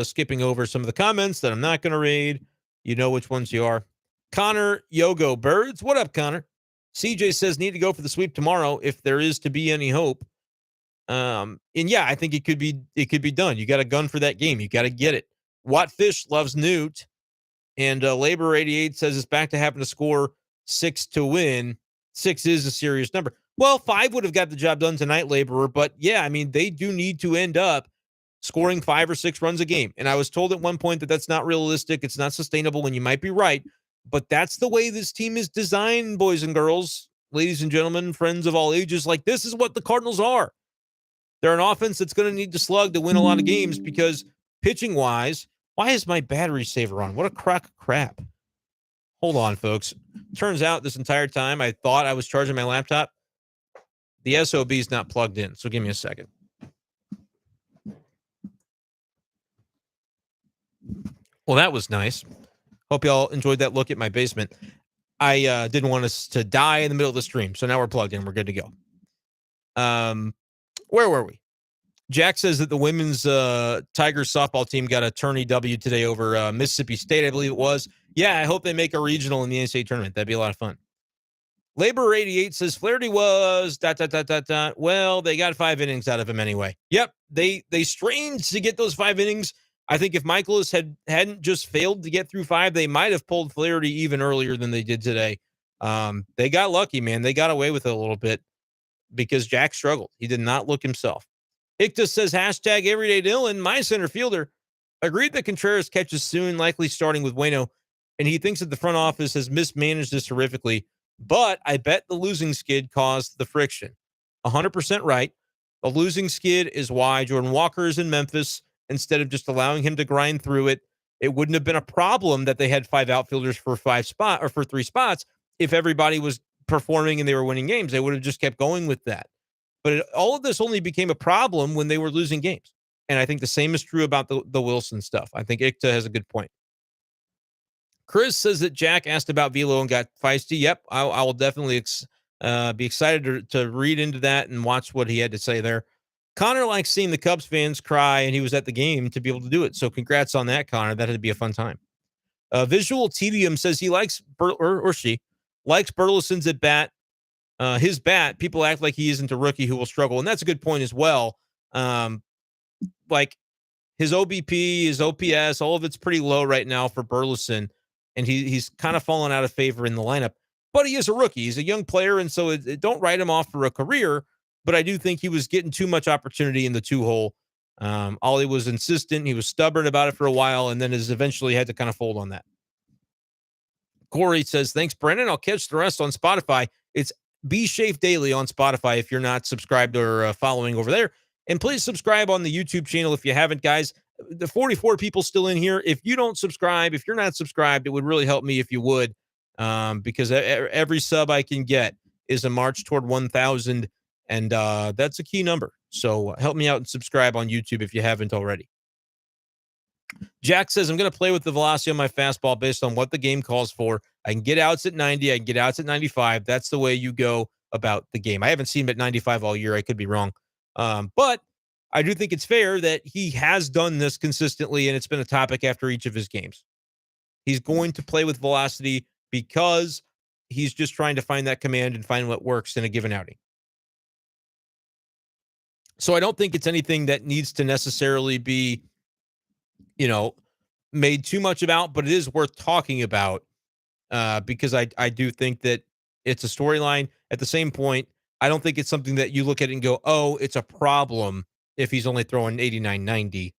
Speaker 1: Skipping over some of the comments that I'm not going to read. You know which ones you are. Connor Yogo Birds. What up, Connor? CJ says need to go for the sweep tomorrow if there is to be any hope. And yeah, I think it could be done. You got a gun for that game. You got to get it. Wattfish loves Newt. And Labor 88 says it's back to having to score 6 to win. 6 is a serious number. Well, 5 would have got the job done tonight, Laborer. But yeah, I mean, they do need to end up scoring 5 or 6 runs a game. And I was told at one point that that's not realistic. It's not sustainable, and you might be right. But that's the way this team is designed, boys and girls, ladies and gentlemen, friends of all ages. Like, this is what the Cardinals are. They're an offense that's going to need to slug to win a lot of games because pitching-wise, why is my battery saver on? What a crock of crap. Hold on, folks. Turns out this entire time I thought I was charging my laptop. The SOB is not plugged in, so give me a second. Well, that was nice. Hope y'all enjoyed that look at my basement. I didn't want us to die in the middle of the stream, so now we're plugged in. We're good to go. Where were we? Jack says that the women's Tigers softball team got a tourney W today over Mississippi State, I believe it was. Yeah, I hope they make a regional in the NCAA tournament. That'd be a lot of fun. Labor 88 says Flaherty was ... Well, they got 5 innings out of him anyway. Yep, they strained to get those 5 innings. I think if Michaelis hadn't just failed to get through 5, they might have pulled Flaherty even earlier than they did today. They got lucky, man. They got away with it a little bit because Jack struggled. He did not look himself. Ictus says, hashtag everyday Dylan, my center fielder. Agreed that Contreras catches soon, likely starting with Waino, and he thinks that the front office has mismanaged this horrifically, but I bet the losing skid caused the friction. 100% right. The losing skid is why Jordan Walker is in Memphis. Instead of just allowing him to grind through it, it wouldn't have been a problem that they had 5 outfielders for 3 spots if everybody was performing and they were winning games. They would have just kept going with that. But all of this only became a problem when they were losing games. And I think the same is true about the Wilson stuff. I think Ikta has a good point. Chris says that Jack asked about Velo and got feisty. Yep, I will definitely be excited to read into that and watch what he had to say there. Connor likes seeing the Cubs fans cry, and he was at the game to be able to do it. So congrats on that, Connor. That had to be a fun time. Visual Tedium says he likes, or she likes Burleson's at bat. His bat, people act like he isn't a rookie who will struggle. And that's a good point as well. Like his OBP, his OPS, all of it's pretty low right now for Burleson. And he's kind of fallen out of favor in the lineup. But he is a rookie. He's a young player. And so don't write him off for a career. But I do think he was getting too much opportunity in the 2-hole. Ollie was insistent. He was stubborn about it for a while. And then has eventually had to kind of fold on that. Corey says, thanks, Brenden. I'll catch the rest on Spotify. It's Be Shafe Daily on Spotify if you're not subscribed or following over there. And please subscribe on the YouTube channel if you haven't, guys. The 44 people still in here. If you don't subscribe, if you're not subscribed, it would really help me if you would, because every sub I can get is a march toward 1,000, and that's a key number. So help me out and subscribe on YouTube if you haven't already. Jack says, I'm going to play with the velocity on my fastball based on what the game calls for. I can get outs at 90. I can get outs at 95. That's the way you go about the game. I haven't seen him at 95 all year. I could be wrong. But I do think it's fair that he has done this consistently, and it's been a topic after each of his games. He's going to play with velocity because he's just trying to find that command and find what works in a given outing. So I don't think it's anything that needs to necessarily be, made too much about, but it is worth talking about because I do think that it's a storyline. At the same point, I don't think it's something that you look at and go, oh, it's a problem if he's only throwing 89, 90.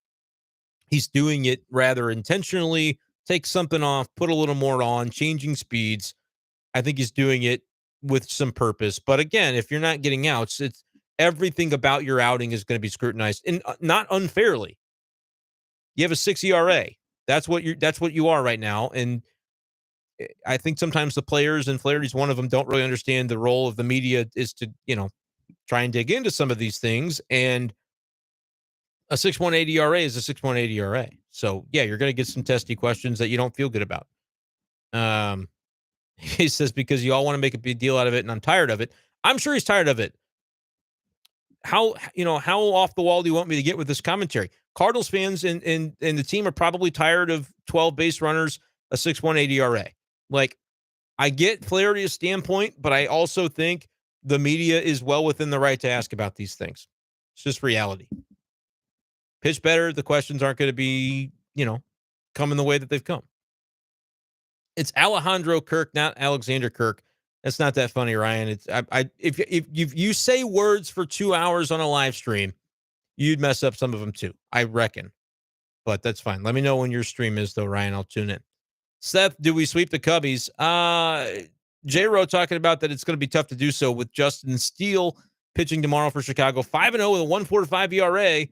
Speaker 1: He's doing it rather intentionally, take something off, put a little more on, changing speeds. I think he's doing it with some purpose. But again, if you're not getting outs, it's everything about your outing is going to be scrutinized, and not unfairly. You have a 6 ERA. That's what you are right now. And I think sometimes the players, and Flaherty's one of them, don't really understand the role of the media is to, try and dig into some of these things. And a 6.18 ERA is a 6.18 ERA. So yeah, you're going to get some testy questions that you don't feel good about. He says, because you all want to make a big deal out of it, and I'm tired of it. I'm sure he's tired of it. How off the wall do you want me to get with this commentary? Cardinals fans and the team are probably tired of 12 base runners, a 6.18 ERA. Like, I get Flaherty's standpoint, but I also think the media is well within the right to ask about these things. It's just reality. Pitch better. The questions aren't going to be, coming the way that they've come. It's Alejandro Kirk, not Alexander Kirk. That's not that funny, Ryan. It's if you say words for 2 hours on a live stream, you'd mess up some of them too, I reckon. But that's fine. Let me know when your stream is, though, Ryan. I'll tune in. Seth, do we sweep the Cubbies? J-Ro talking about that it's going to be tough to do so with Justin Steele pitching tomorrow for Chicago. 5-0 with a 1.45 ERA.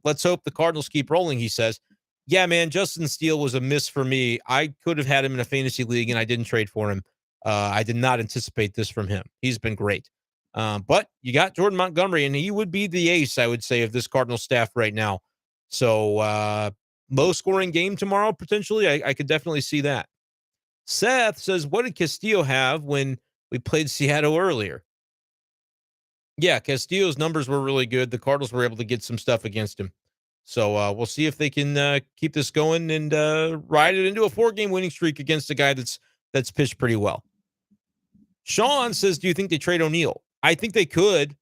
Speaker 1: Let's hope the Cardinals keep rolling, he says. Yeah, man, Justin Steele was a miss for me. I could have had him in a fantasy league, and I didn't trade for him. I did not anticipate this from him. He's been great. But you got Jordan Montgomery, and he would be the ace, I would say, of this Cardinals staff right now. So low-scoring game tomorrow, potentially. I could definitely see that. Seth says, what did Castillo have when we played Seattle earlier? Yeah, Castillo's numbers were really good. The Cardinals were able to get some stuff against him. So we'll see if they can keep this going and ride it into a 4-game winning streak against a guy that's pitched pretty well. Sean says, do you think they trade O'Neill? I think they could,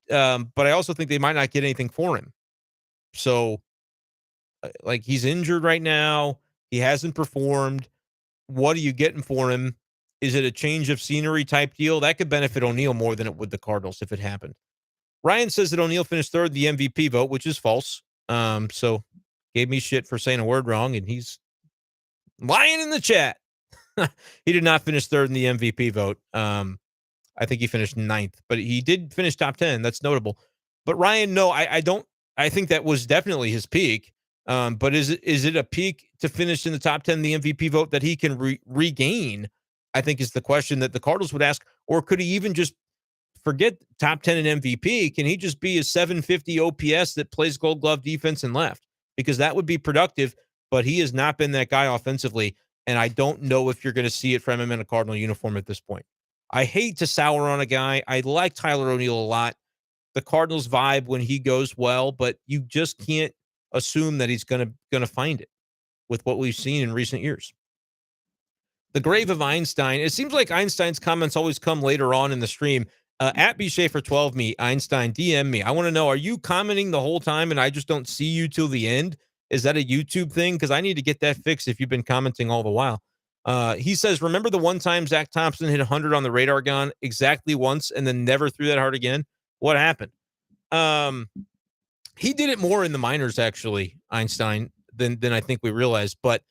Speaker 1: but I also think they might not get anything for him. So, like, he's injured right now. He hasn't performed. What are you getting for him? Is it a change of scenery type deal? That could benefit O'Neill more than it would the Cardinals if it happened. Ryan says that O'Neill finished third in the MVP vote, which is false. So gave me shit for saying a word wrong, and he's lying in the chat. He did not finish third in the MVP vote. I think he finished 9th, but he did finish top 10. That's notable. But Ryan, no, I don't. I think that was definitely his peak. But is it a peak to finish in the top 10 in the MVP vote that he can regain? I think is the question that the Cardinals would ask. Or could he even just forget top 10 in MVP? Can he just be a 750 OPS that plays Gold Glove defense and left? Because that would be productive, but he has not been that guy offensively, and I don't know if you're going to see it from him in a Cardinal uniform at this point. I hate to sour on a guy. I like Tyler O'Neill a lot. The Cardinals vibe when he goes well, but you just can't assume that he's going to find it with what we've seen in recent years. The grave of Einstein. It seems like Einstein's comments always come later on in the stream. At B Schaeffer 12 me, Einstein, DM me. I want to know, are you commenting the whole time and I just don't see you till the end? Is that a YouTube thing? Because I need to get that fixed if you've been commenting all the while. He says, remember the one time Zach Thompson hit 100 on the radar gun exactly once and then never threw that hard again? What happened? He did it more in the minors, actually, Einstein, than I think we realized. But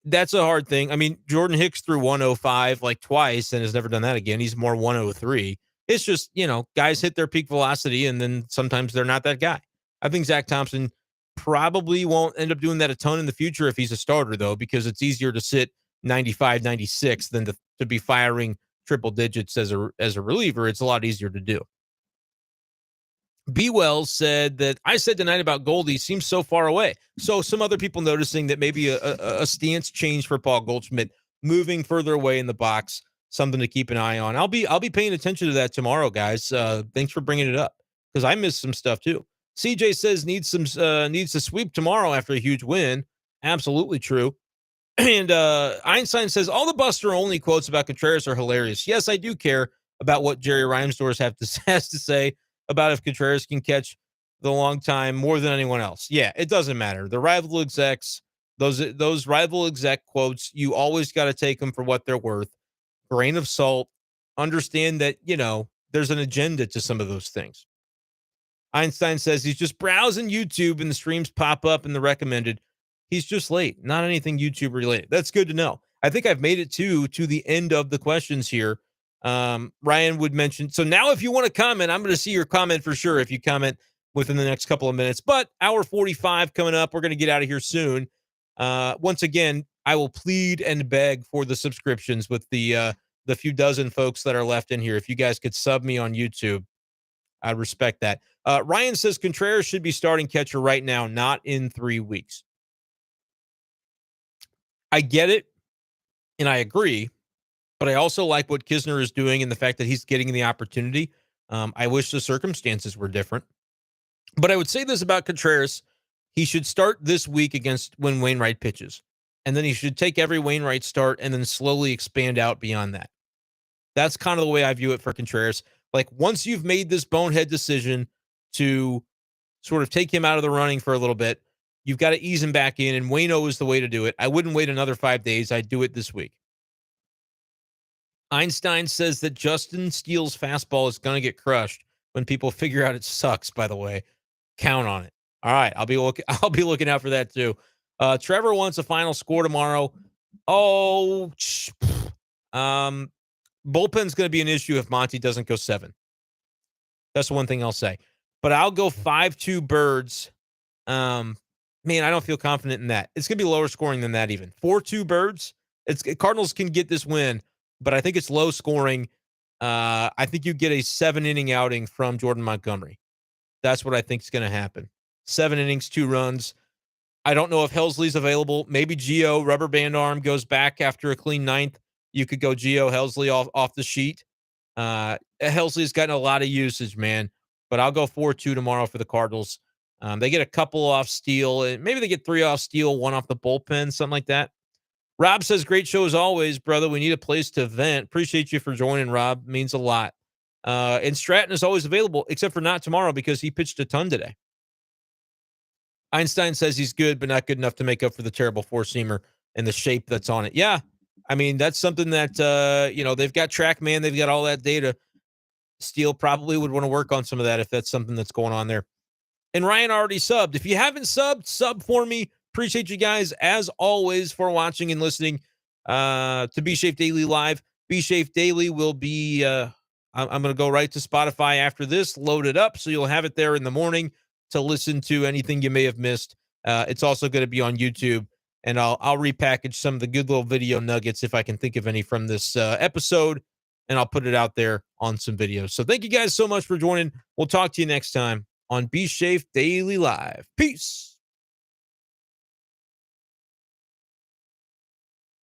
Speaker 1: that's a hard thing. I mean, Jordan Hicks threw 105 like twice and has never done that again. He's more 103. It's just, guys hit their peak velocity and then sometimes they're not that guy. I think Zach Thompson probably won't end up doing that a ton in the future if he's a starter, though, because it's easier to sit 95, 96 than to be firing triple digits as a reliever. It's a lot easier to do. B. Wells said that I said tonight about Goldie seems so far away. So some other people noticing that maybe a stance change for Paul Goldschmidt, moving further away in the box, something to keep an eye on. I'll be paying attention to that tomorrow, guys. Thanks for bringing it up because I missed some stuff too. CJ says needs to sweep tomorrow after a huge win. Absolutely true. And Einstein says all the Buster Only quotes about Contreras are hilarious. Yes, I do care about what Jerry Reimsdorf has to say about if Contreras can catch the long time more than anyone else. Yeah, it doesn't matter. The rival execs, those rival exec quotes, you always got to take them for what they're worth. Grain of salt. Understand that, there's an agenda to some of those things. Einstein says he's just browsing YouTube and the streams pop up in the recommended. He's just late. Not anything YouTube related. That's good to know. I think I've made it to the end of the questions here. Ryan would mention. So now if you want to comment, I'm going to see your comment for sure if you comment within the next couple of minutes. But hour 45 coming up. We're going to get out of here soon. Once again, I will plead and beg for the subscriptions with the few dozen folks that are left in here. If you guys could sub me on YouTube, I'd respect that. Ryan says Contreras should be starting catcher right now, not in 3 weeks. I get it, and I agree. But I also like what Kisner is doing and the fact that he's getting the opportunity. I wish the circumstances were different. But I would say this about Contreras. He should start this week when Wainwright pitches. And then he should take every Wainwright start and then slowly expand out beyond that. That's kind of the way I view it for Contreras. Like, once you've made this bonehead decision to sort of take him out of the running for a little bit, You've got to ease him back in, and Waino is the way to do it. I wouldn't wait another 5 days. I'd do it this week. Einstein says that Justin Steele's fastball is going to get crushed when people figure out it sucks, by the way. Count on it. All right, I'll be looking out for that too. Trevor wants a final score tomorrow. Bullpen's going to be an issue if Monty doesn't go 7. That's the one thing I'll say. But I'll go 5-2 Birds. Man, I don't feel confident in that. It's going to be lower scoring than that even. 4-2 Birds. Cardinals can get this win, but I think it's low scoring. I think you get a 7-inning outing from Jordan Montgomery. That's what I think is going to happen. 7 innings, 2 runs. I don't know if Helsley's available. Maybe Gio, rubber band arm, goes back after a clean 9th. You could go Gio, Helsley off the sheet. Helsley's gotten a lot of usage, man. But I'll go 4-2 tomorrow for the Cardinals. They get a couple off Steele. Maybe they get 3 off Steele, 1 off the bullpen, something like that. Rob says, great show as always, brother. We need a place to vent. Appreciate you for joining, Rob. Means a lot. And Stratton is always available, except for not tomorrow because he pitched a ton today. Einstein says he's good, but not good enough to make up for the terrible four-seamer and the shape that's on it. Yeah, I mean, that's something that, they've got TrackMan. They've got all that data. Steele probably would want to work on some of that if that's something that's going on there. And Ryan already subbed. If you haven't subbed, sub for me. Appreciate you guys, as always, for watching and listening to Be Safe Daily Live. Be Safe Daily will be, I'm going to go right to Spotify after this, load it up, so you'll have it there in the morning to listen to anything you may have missed. It's also going to be on YouTube, and I'll repackage some of the good little video nuggets if I can think of any from this episode, and I'll put it out there on some videos. So thank you guys so much for joining. We'll talk to you next time on Be Safe Daily Live. Peace.